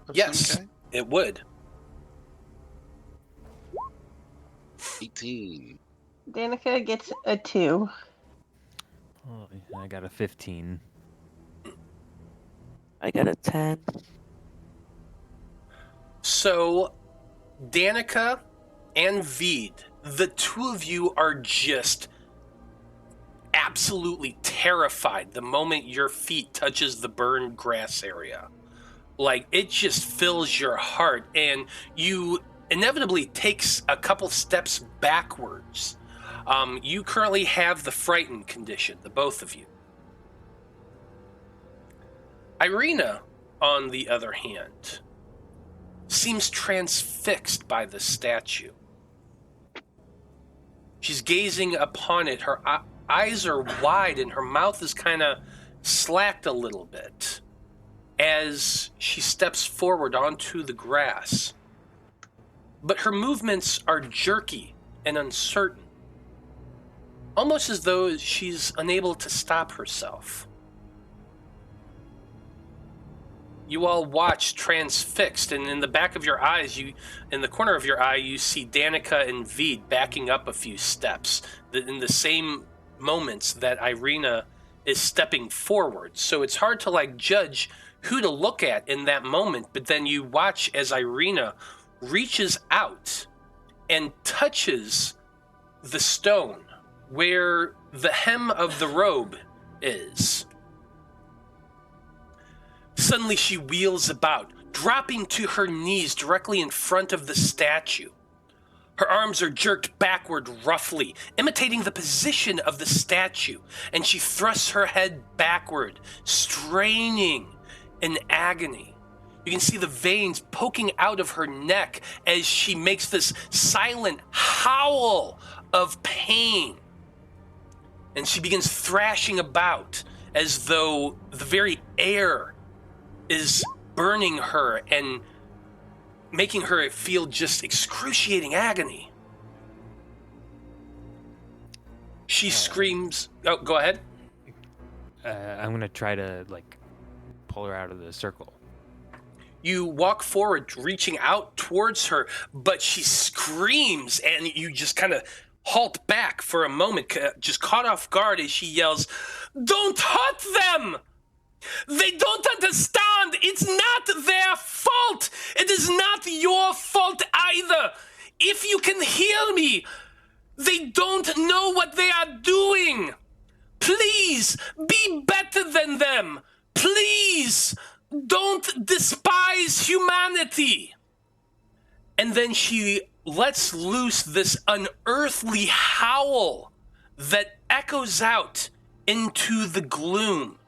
S5: of
S1: Yes,
S5: some kind?
S1: it would.
S5: 18.
S3: Danika gets a 2.
S2: Oh, I got a 15.
S6: I got a 10.
S1: So, Danika and Vide, the two of you are just absolutely terrified the moment your feet touches the burned grass area. Like, it just fills your heart, and you inevitably takes a couple steps backwards. You currently have the frightened condition, the both of you. Irina, on the other hand, seems transfixed by the statue. She's gazing upon it. Her eyes are wide and her mouth is kind of slacked a little bit as she steps forward onto the grass. But her movements are jerky and uncertain, almost as though she's unable to stop herself. You all watch transfixed, and in the back of your eyes, in the corner of your eye, you see Danika and Vide backing up a few steps in the same moments that Irina is stepping forward. So it's hard to judge who to look at in that moment, but then you watch as Irina reaches out and touches the stone where the hem of the robe is. Suddenly she wheels about, dropping to her knees directly in front of the statue. Her arms are jerked backward roughly, imitating the position of the statue, and she thrusts her head backward, straining in agony. You can see the veins poking out of her neck as she makes this silent howl of pain. And she begins thrashing about as though the very air is burning her and making her feel just excruciating agony. She screams. Oh, go ahead.
S2: I'm going to try to, pull her out of the circle.
S1: You walk forward, reaching out towards her, but she screams, and you just kind of halt back for a moment, just caught off guard as she yells, "Don't hurt them! They don't understand! It's not their fault! It is not your fault either! If you can hear me, they don't know what they are doing! Please, be better than them! Please, don't despise humanity!" And then she lets loose this unearthly howl that echoes out into the gloom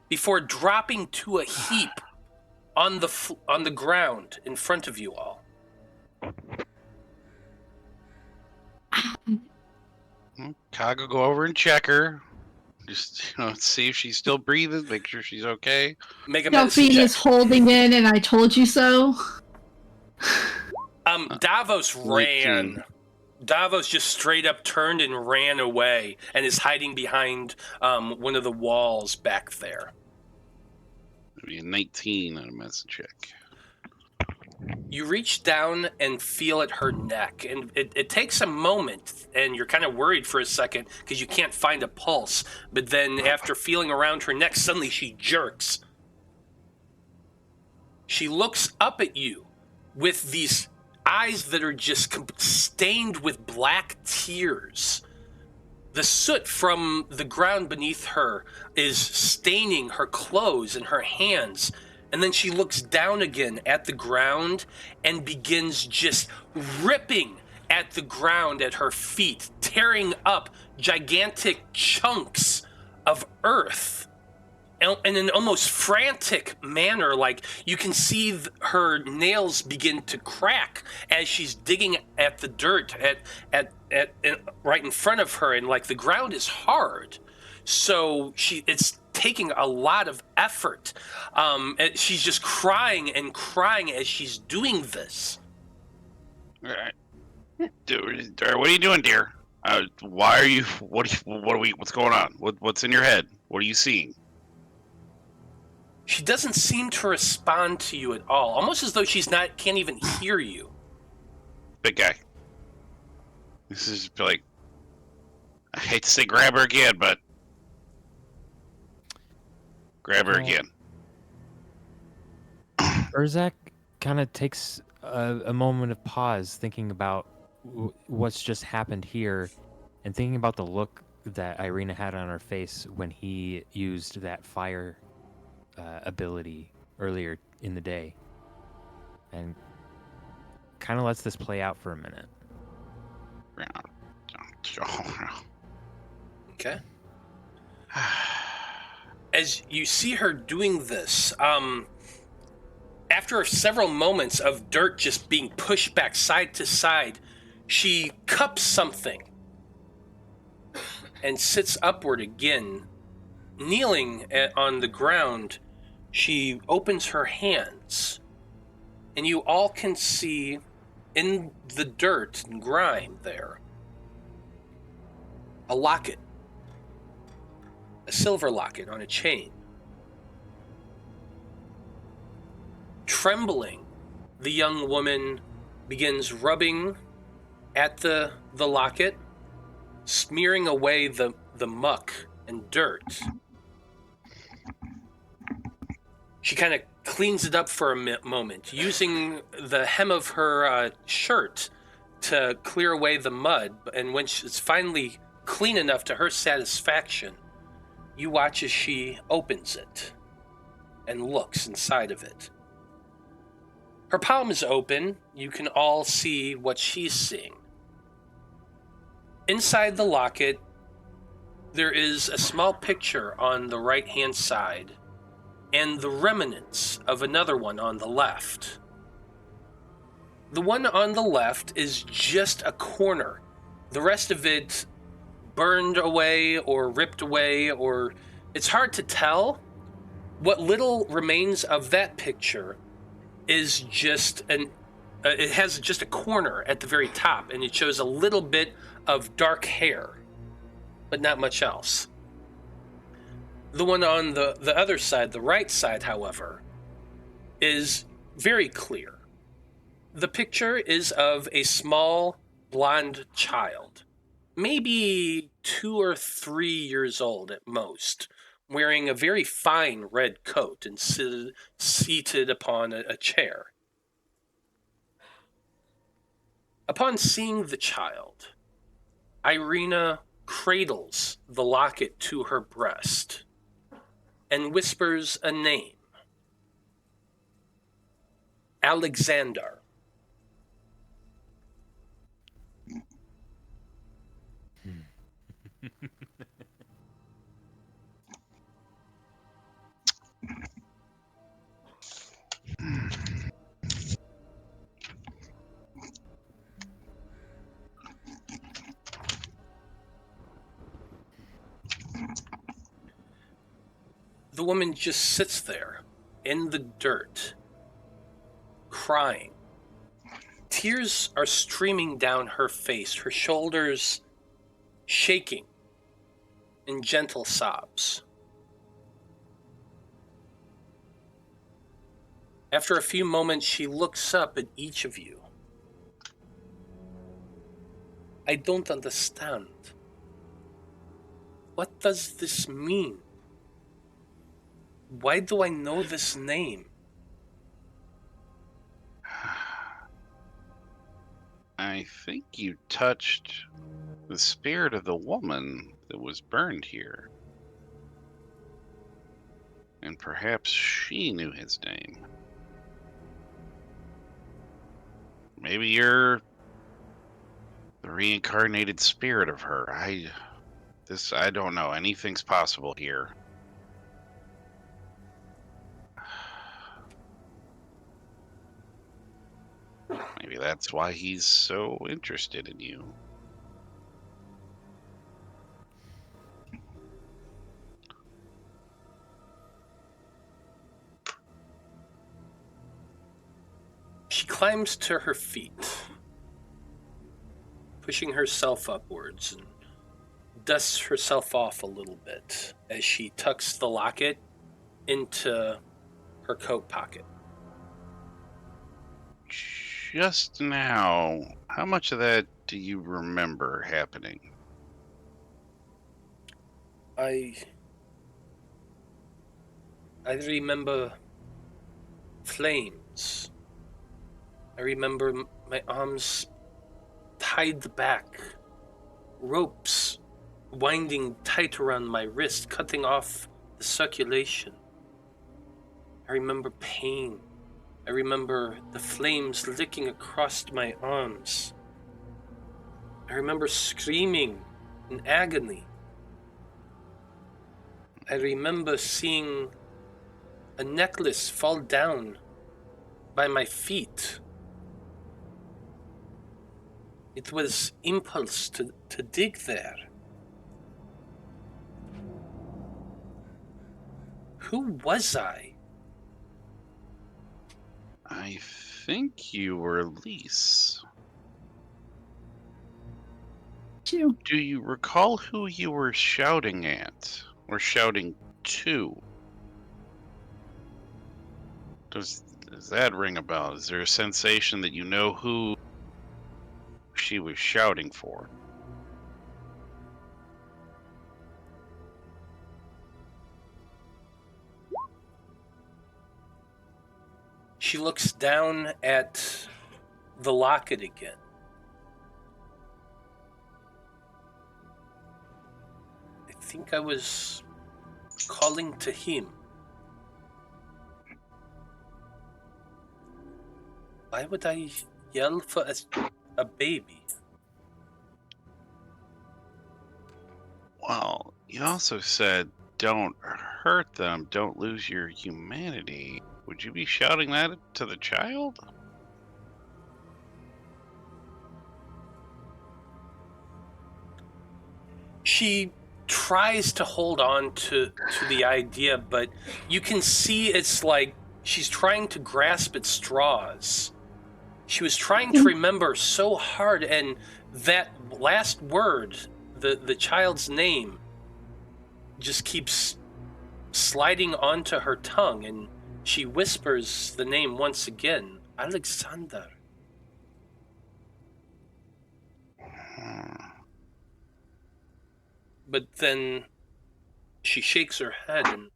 S1: before dropping to a heap on the ground in front of you all.
S5: Kaga, go over and check her. Just, see if she's still breathing, make sure she's okay.
S1: Make a medicine
S4: Delphine
S1: check.
S4: is holding in, and I told you so.
S1: Davos ran. Davos just straight up turned and ran away and is hiding behind one of the walls back there.
S5: It'll be a 19 on a medicine check.
S1: You reach down and feel at her neck, and it takes a moment, and you're kind of worried for a second because you can't find a pulse. But then after feeling around her neck, suddenly she jerks. She looks up at you with these eyes that are just stained with black tears. The soot from the ground beneath her is staining her clothes and her hands. And then she looks down again at the ground and begins just ripping at the ground at her feet, tearing up gigantic chunks of earth. In an almost frantic manner, like you can see her nails begin to crack as she's digging at the dirt at right in front of her, and like the ground is hard, so it's taking a lot of effort. And she's just crying and crying as she's doing this.
S5: All right. Dude, what are you doing, dear? Why are you? What's going on? What's in your head? What are you seeing?
S1: She doesn't seem to respond to you at all, almost as though can't even hear you.
S5: Big guy. This is like, I hate to say grab her again, but grab her again.
S2: Urzak kind of takes a moment of pause, thinking about what's just happened here, and thinking about the look that Irina had on her face when he used that fire ability earlier in the day, and kind of lets this play out for a minute.
S1: Okay. As you see her doing this, after several moments of dirt just being pushed back side to side, she cups something and sits upward again. Kneeling on the ground, she opens her hands, and you all can see in the dirt and grime there a locket, a silver locket on a chain. Trembling, the young woman begins rubbing at the locket, smearing away the muck and dirt. She kind of cleans it up for a moment, using the hem of her shirt to clear away the mud. And when it's finally clean enough to her satisfaction, you watch as she opens it and looks inside of it. Her palm is open. You can all see what she's seeing. Inside the locket, there is a small picture on the right-hand side, and the remnants of another one on the left. The one on the left is just a corner. The rest of it burned away or ripped away, or it's hard to tell. What little remains of that picture is just it has just a corner at the very top, and it shows a little bit of dark hair, but not much else. The one on the other side, the right side, however, is very clear. The picture is of a small blonde child, maybe 2 or 3 years old at most, wearing a very fine red coat and seated upon a chair. Upon seeing the child, Irina cradles the locket to her breast and whispers a name. Alexander. The woman just sits there in the dirt, crying, Tears are streaming down her face, her shoulders shaking in gentle sobs. After a few moments, she looks up at each of you. I don't understand. What does this mean? Why do I know this name?
S5: I think you touched the spirit of the woman that was burned here. And perhaps she knew his name. Maybe you're the reincarnated spirit of her. I don't know. Anything's possible here. Maybe that's why he's so interested in you.
S1: She climbs to her feet, pushing herself upwards, and dusts herself off a little bit as she tucks the locket into her coat pocket.
S5: Just now, how much of that do you remember happening?
S1: I remember flames. I remember my arms tied back, ropes winding tight around my wrist, cutting off the circulation. I remember pain. I remember the flames licking across my arms. I remember screaming in agony. I remember seeing a necklace fall down by my feet. It was impulse to dig there. Who was I?
S5: I think you were Lise.
S4: Two.
S5: Do you recall who you were shouting at? Or shouting to? Does that ring a bell? Is there a sensation that you know who she was shouting for?
S1: She looks down at the locket again. I think I was calling to him. Why would I yell for a baby?
S5: Well, you also said, don't hurt them, don't lose your humanity. Would you be shouting that to the child?
S1: She tries to hold on to the idea, but you can see it's like she's trying to grasp at straws. She was trying to remember so hard, and that last word, the child's name, just keeps sliding onto her tongue, and she whispers the name once again, Alexander. But then she shakes her head, and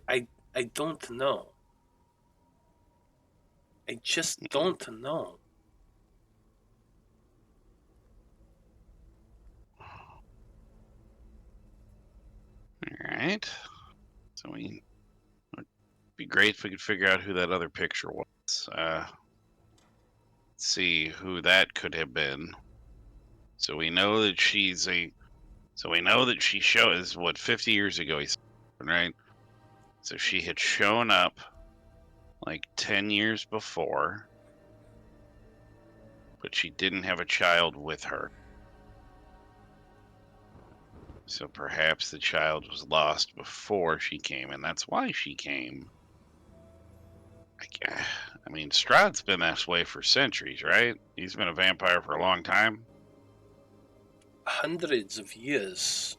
S1: I don't know. I just don't know.
S5: Alright. So it'd be great if we could figure out who that other picture was. Let's see who that could have been. So we know that she shows, what, 50 years ago, he said, right? So she had shown up like 10 years before, but she didn't have a child with her. So perhaps the child was lost before she came, and that's why she came. I mean, Strahd's been this way for centuries, right? He's been a vampire for a long time.
S1: Hundreds of years.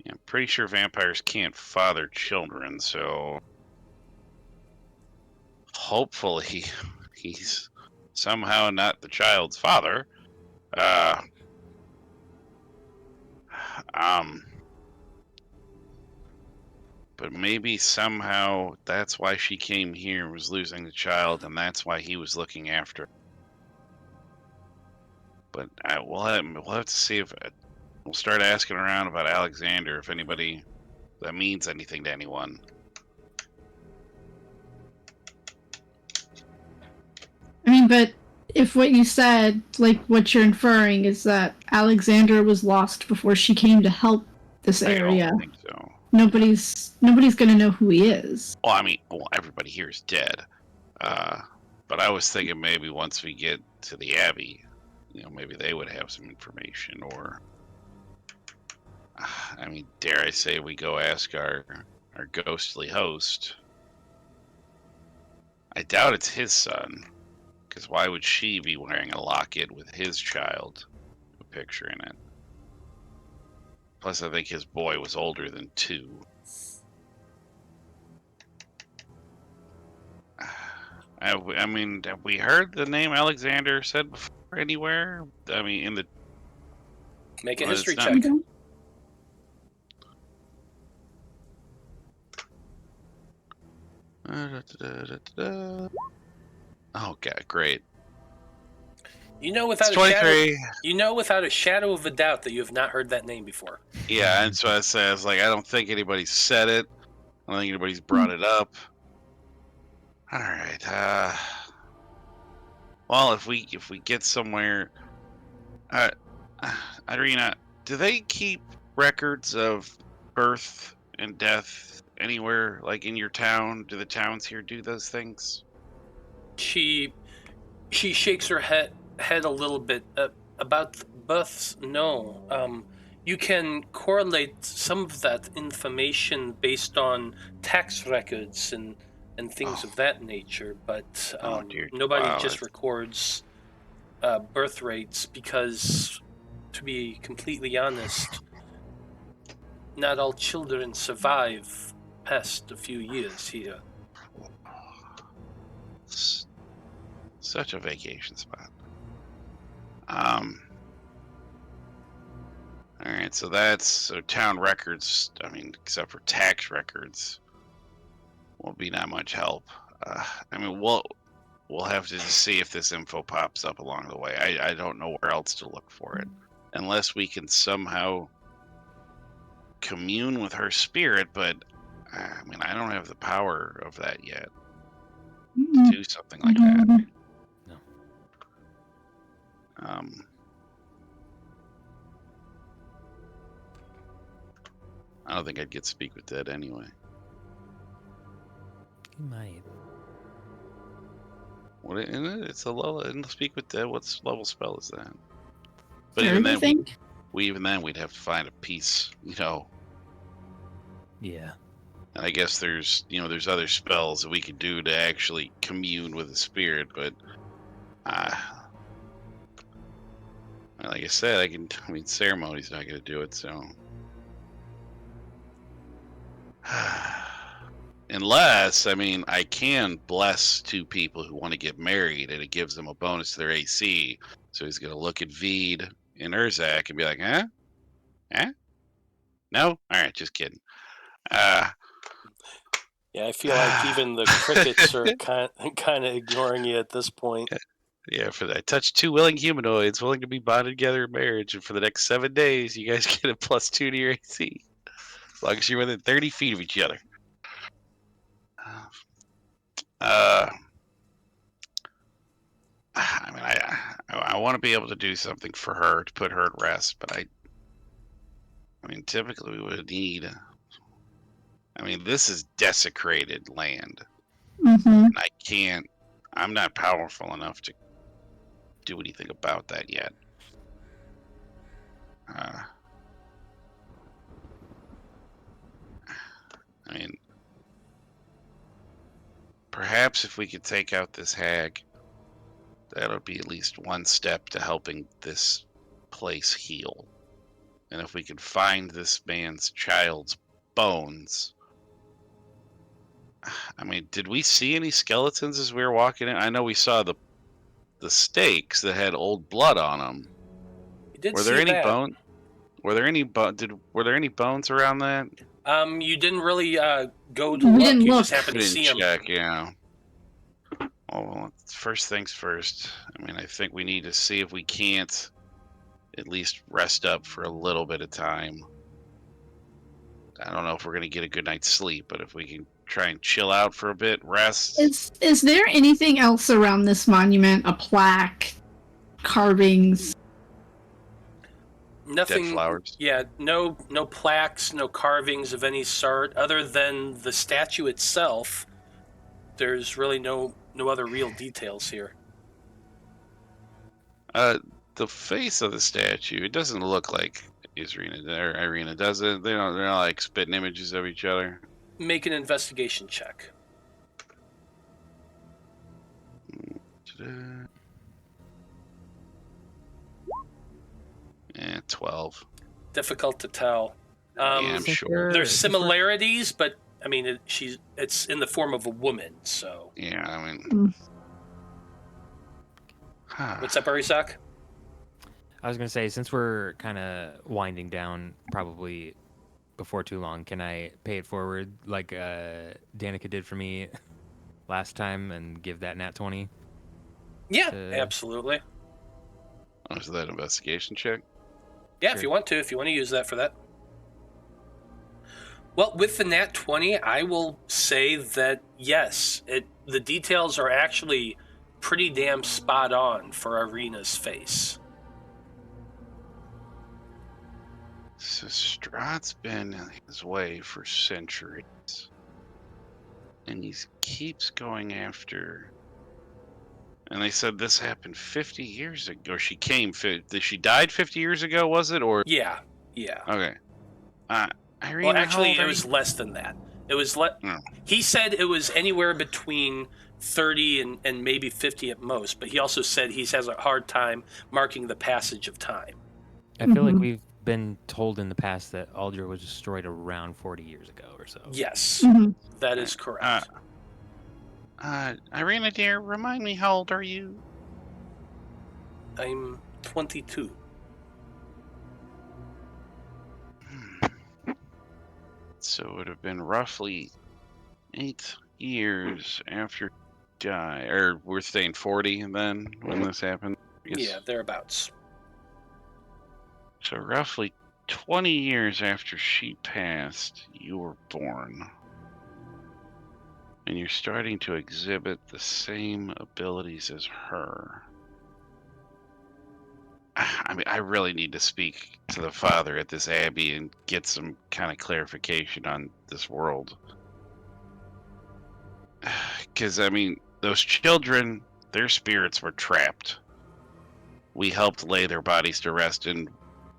S5: Yeah, I'm pretty sure vampires can't father children, so hopefully he's somehow not the child's father. But maybe somehow that's why she came here, was losing the child, and that's why he was looking after her. But we'll have to see if we'll start asking around about Alexander, if anybody that means anything to anyone.
S4: I mean, but if what you said, like what you're inferring, is that Alexander was lost before she came to help this area,
S5: I don't think so.
S4: nobody's gonna know who he is.
S5: Well, I mean, everybody here is dead. But I was thinking maybe once we get to the Abbey, maybe they would have some information, or I mean, dare I say we go ask our ghostly host. I doubt it's his son, because why would she be wearing a locket with his child, a picture in it? Plus, I think his boy was older than 2. I mean, have we heard the name Alexander said before anywhere? I mean, in the...
S1: Make a
S5: Well,
S1: history
S5: it's
S1: check. Oh, God, great. You know without
S5: It's
S1: a shadow.
S5: 23.
S1: You know without a shadow of a doubt that you have not heard that name before.
S5: Yeah, and so I said, I was like, I don't think anybody's said it. I don't think anybody's brought it up. All right. Well, if we get somewhere, Irina, do they keep records of birth and death anywhere, like in your town? Do the towns here do those things?
S1: She shakes her head a little bit about the births. No, you can correlate some of that information based on tax records and things of that nature, but nobody just records birth rates because, to be completely honest, not all children survive past a few years here.
S5: Such a vacation spot. All right, so town records. I mean, except for tax records, won't be that much help. I mean, we'll have to just see if this info pops up along the way. I don't know where else to look for it, unless we can somehow commune with her spirit. But I mean, I don't have the power of that yet to do something like that.
S2: No.
S5: I don't think I'd get speak with Dead anyway.
S2: You might.
S5: What in it? It's a level. In Speak with Dead. What level spell is that? But
S4: Third,
S5: even
S4: I
S5: then,
S4: think.
S5: even then, we'd have to find a piece.
S2: Yeah.
S5: And I guess there's other spells that we could do to actually commune with the spirit, but like I said, I mean, ceremony's not going to do it, so. Unless, I mean, I can bless 2 people who want to get married, and it gives them a bonus to their AC. So he's going to look at Vide and Urzak and be like, huh? Huh? No? All right, just kidding.
S1: Yeah, I feel like even the crickets are kind of ignoring you at this point.
S5: Yeah, I touched 2 willing humanoids willing to be bonded together in marriage, and for the next 7 days, you guys get a +2 to your AC. As long as you're within 30 feet of each other. I mean, I want to be able to do something for her to put her at rest, but I mean, typically we would need. I mean, this is desecrated land, and I'm not powerful enough to do anything about that yet. I mean, perhaps if we could take out this hag, that'll be at least one step to helping this place heal. And if we could find this man's child's bones... I mean, did we see any skeletons as we were walking in? I know we saw the stakes that had old blood on them. Were there any bones? Were there any bones around that?
S1: You didn't really go to
S4: We
S1: look.
S4: didn't
S1: You
S4: look.
S1: just happened to see them.
S5: Check, yeah. Well, first things first. I mean, I think we need to see if we can't at least rest up for a little bit of time. I don't know if we're gonna get a good night's sleep, but if we can try and chill out for a bit, rest.
S4: Is there anything else around this monument? A plaque, carvings?
S1: Nothing.
S5: Dead flowers.
S1: Yeah, no plaques, no carvings of any sort, other than the statue itself. There's really no other real details here.
S5: The face of the statue, it doesn't look like Irina, does it? They're not like spitting images of each other.
S1: Make an investigation check.
S5: Yeah, 12.
S1: Difficult to tell.
S5: Yeah, I'm sure.
S1: There's similarities, but I mean, it's in the form of a woman, so.
S5: Yeah, I mean.
S1: What's up, Urzak?
S2: I was going to say, since we're kind of winding down probably before too long, can I pay it forward like Danika did for me last time and give that nat 20?
S1: Yeah, absolutely.
S5: Oh, is that investigation check?
S1: Yeah,
S2: Sure.
S1: if you want to use that for that. Well, with the nat 20, I will say that yes, the details are actually pretty damn spot on for Irina's face.
S5: So Strahd's been his way for centuries, and he keeps going after. And they said this happened 50 years ago. Or she died 50 years ago, was it? Or
S1: Yeah.
S5: Okay. Irina,
S1: well, actually,
S5: how old
S1: it was less than that. It was
S5: Oh.
S1: He said it was anywhere between 30 and maybe 50 at most, but he also said he has a hard time marking the passage of time.
S2: I feel like we've been told in the past that Aldra was destroyed around 40 years ago or so.
S1: Yes, that is correct.
S5: Irina, dear, remind me, how old are you?
S1: I'm 22.
S5: So it would have been roughly 8 years after die, or we're saying 40 then when this happened.
S1: Yeah, thereabouts.
S5: So roughly 20 years after she passed, you were born. And you're starting to exhibit the same abilities as her. I mean, I really need to speak to the father at this abbey and get some kind of clarification on this world. Because, I mean, those children, their spirits were trapped. We helped lay their bodies to rest, and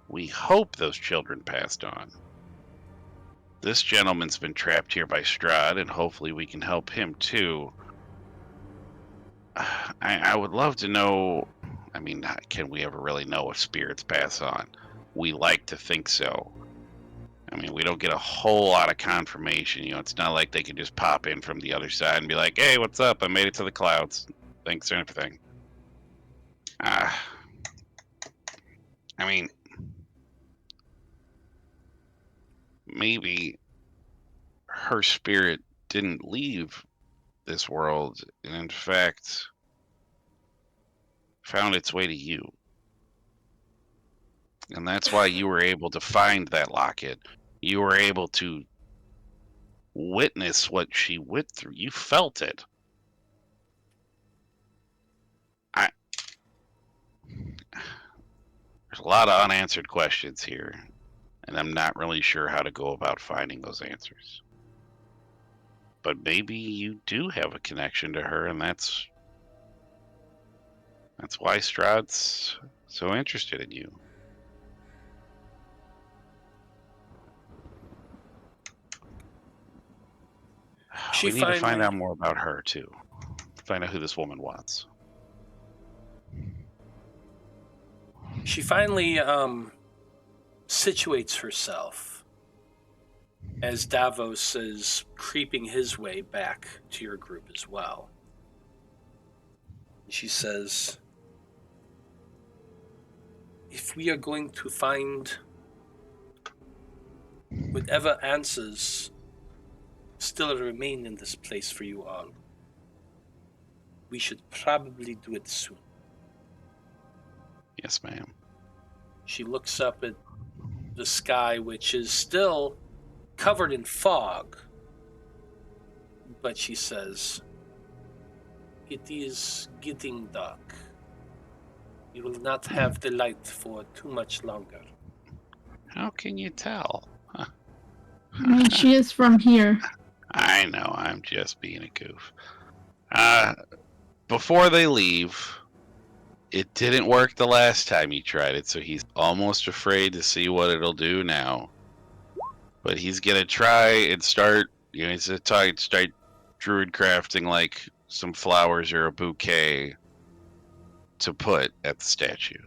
S5: we hope those children passed on. This gentleman's been trapped here by Strahd, and hopefully we can help him too. I would love to know, I mean, can we ever really know if spirits pass on? We like to think so. I mean, we don't get a whole lot of confirmation. You know, it's not like they can just pop in from the other side and be like, hey, what's up? I made it to the clouds. Thanks for everything. I mean, maybe her spirit didn't leave this world, and in fact found its way to you. And that's why you were able to find that locket. You were able to witness what she went through. You felt it. There's a lot of unanswered questions here, and I'm not really sure how to go about finding those answers. But maybe you do have a connection to her, and that's why Strahd's so interested in you. we need to find out more about her, too. Find out who this woman was.
S1: She finally situates herself as Davos is creeping his way back to your group as well. She says, if we are going to find whatever answers still remain in this place for you all, we should probably do it soon.
S5: Yes, ma'am.
S1: She looks up at the sky, which is still covered in fog, but she says, it is getting dark. You will not have the light for too much longer.
S5: How can you tell?
S4: I mean, she is from here.
S5: I know, I'm just being a goof. Before they leave, it didn't work the last time he tried it, so he's almost afraid to see what it'll do now. But he's gonna try and start, start druid crafting like some flowers or a bouquet to put at the statue.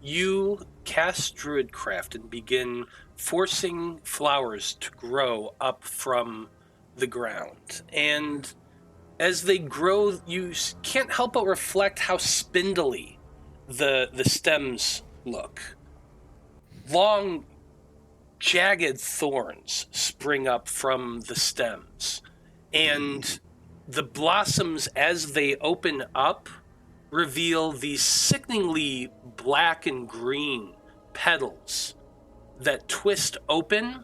S1: You cast Druidcraft and begin forcing flowers to grow up from the ground. And as they grow, you can't help but reflect how spindly the stems look. Long, jagged thorns spring up from the stems. And the blossoms, as they open up, reveal these sickeningly black and green petals that twist open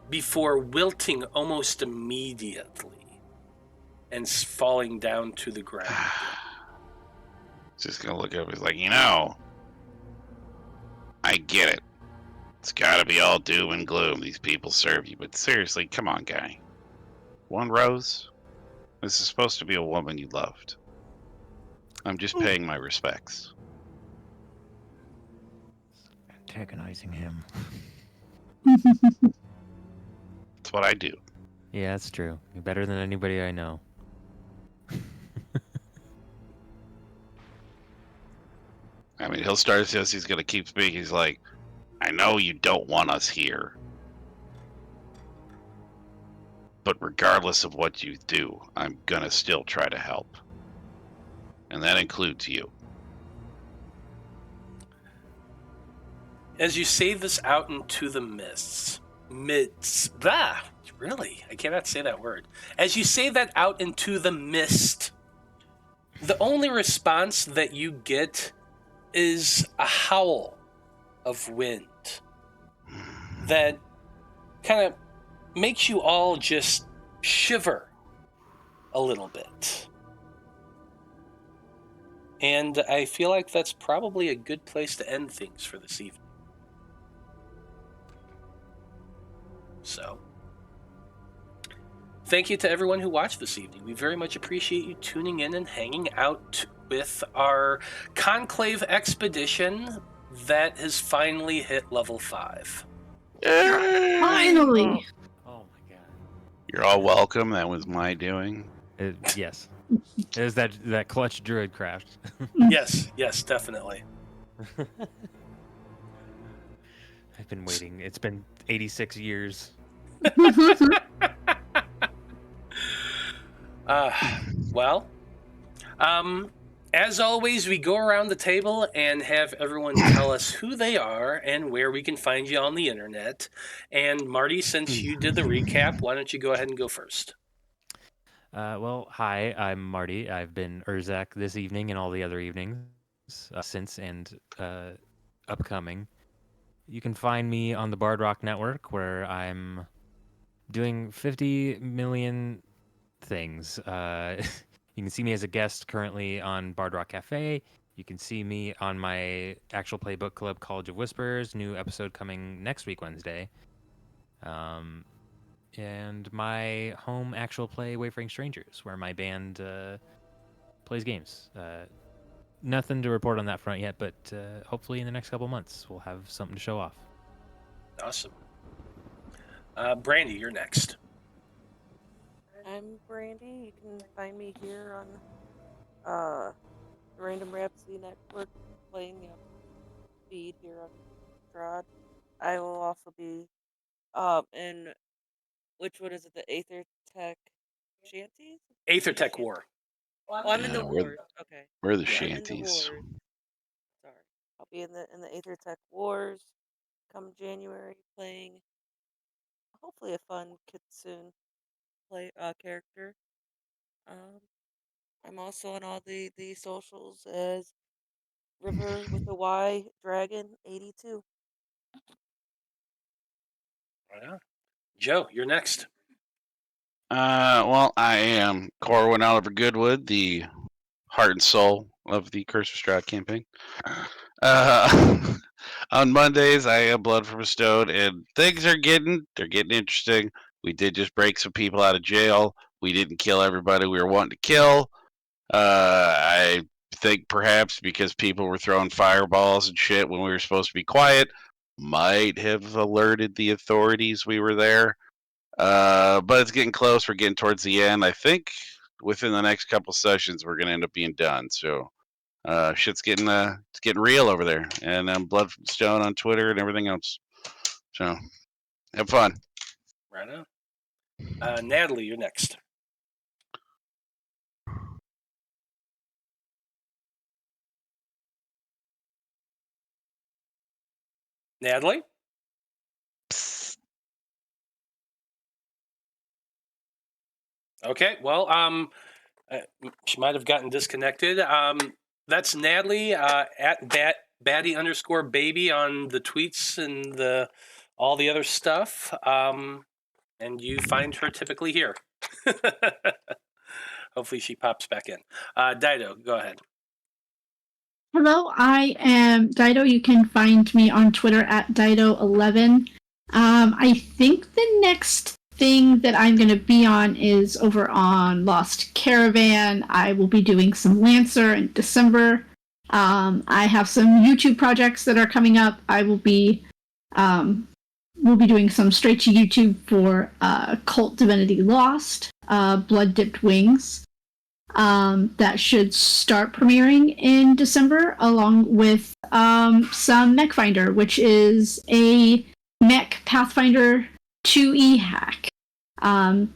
S1: before wilting almost immediately and falling down to the ground.
S5: Just gonna look up. He's like, I get it. It's gotta be all doom and gloom. These people serve you, but seriously, come on, guy. One rose? This is supposed to be a woman you loved. I'm just paying my respects.
S2: Antagonizing him.
S5: That's what I do.
S2: Yeah, that's true. You're better than anybody I know.
S5: I mean, he'll start as he's gonna keep speaking. He's like, I know you don't want us here. But regardless of what you do, I'm gonna still try to help. And that includes you.
S1: As you say this out into the mists, really? I cannot say that word. As you say that out into the mist, the only response that you get is a howl of wind that kind of makes you all just shiver a little bit. And I feel like that's probably a good place to end things for this evening. So, thank you to everyone who watched this evening. We very much appreciate you tuning in and hanging out with our Conclave Expedition that has finally hit level 5.
S4: Finally!
S2: Oh my god.
S5: You're all welcome. That was my doing.
S2: Yes. It was that clutch druid craft.
S1: Yes, definitely.
S2: I've been waiting. It's been 86 years.
S1: As always, we go around the table and have everyone tell us who they are and where we can find you on the internet. And Marty, since you did the recap, why don't you go ahead and go first?
S2: Well, hi, I'm Marty. I've been Urzak this evening and all the other evenings since and upcoming. You can find me on the Bard Rock Network, where I'm doing 50 million things. You can see me as a guest currently on Bard Rock Cafe. You can see me on my actual play book club, College of Whispers. New episode coming next week, Wednesday. And my home actual play, Wayfaring Strangers, where my band plays games. Nothing to report on that front yet, but hopefully in the next couple months we'll have something to show off.
S1: Awesome. Brandie, you're next.
S8: I'm Brandie. You can find me here on the Random Rhapsody Network playing Vide here on Strahd. I will also be in which one is it? The Aether Tech Shanties?
S1: Aether Tech War.
S8: Oh, I'm in the
S5: Yeah, we're-
S8: Wars. Okay.
S5: We're the
S8: I'm in the
S5: shanties.
S8: Wars. Sorry. I'll be in the Aether Tech Wars come January playing hopefully a fun Kitsune character. I'm also on all the socials as River with a Y Dragon 82.
S1: Right on. Joe, you're next.
S5: Well, I am Corwan Oliver Goodwood, the heart and soul of the Curse of Strahd campaign. On Mondays, I am Blood from a Stone, and things are getting interesting. We did just break some people out of jail. We didn't kill everybody we were wanting to kill. I think perhaps because people were throwing fireballs and shit when we were supposed to be quiet, might have alerted the authorities we were there. But it's getting close. We're getting towards the end. I think within the next couple sessions, we're gonna end up being done. So, shit's getting it's getting real over there. And Blood from Stone on Twitter and everything else. So, have fun.
S1: Right on. Natalie, you're next. Natalie? Okay, well, she might have gotten disconnected. That's Natalie at Batty_baby on the tweets and all the other stuff. And you find her typically here. Hopefully she pops back in. Dyto, go ahead.
S4: Hello, I am Dyto. You can find me on Twitter at Dyto11. I think the next thing that I'm going to be on is over on Lost Caravan. I will be doing some Lancer in December. I have some YouTube projects that are coming up. I will be doing some straight to YouTube for Cult Divinity Lost, Blood Dipped Wings. That should start premiering in December, along with some Mech Finder, which is a Mech Pathfinder 2E hack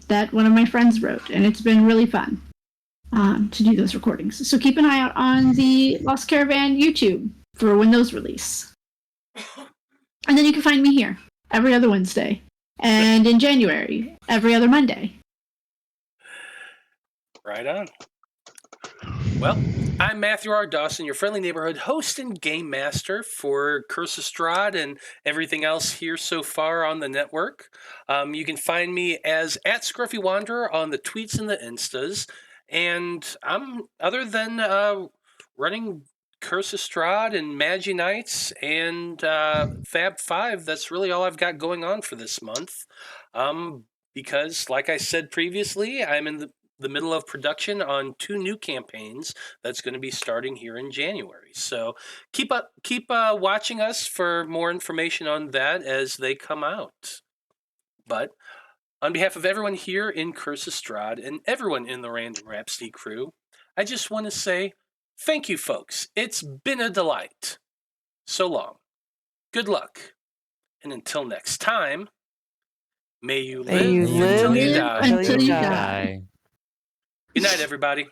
S4: that one of my friends wrote, and it's been really fun to do those recordings. So keep an eye out on the Lost Caravan YouTube for when those release. And then you can find me here every other Wednesday, and in January, every other Monday.
S1: Right on. Well, I'm Matthew R. Dawson, your friendly neighborhood host and game master for Curse of Strahd and everything else here so far on the network. You can find me as at Scruffy Wanderer on the tweets and the instas. And I'm, other than running Curse of Strahd and Magi Nights and Fab 5, that's really all I've got going on for this month. Because, like I said previously, I'm in the middle of production on 2 new campaigns that's going to be starting here in January. So keep watching us for more information on that as they come out. But on behalf of everyone here in Curse of Strahd and everyone in the Random Rhapsody crew, I just want to say thank you, folks. It's been a delight. So long. Good luck. And until next time, may you live until you die.
S4: Until you die.
S1: Good night, everybody.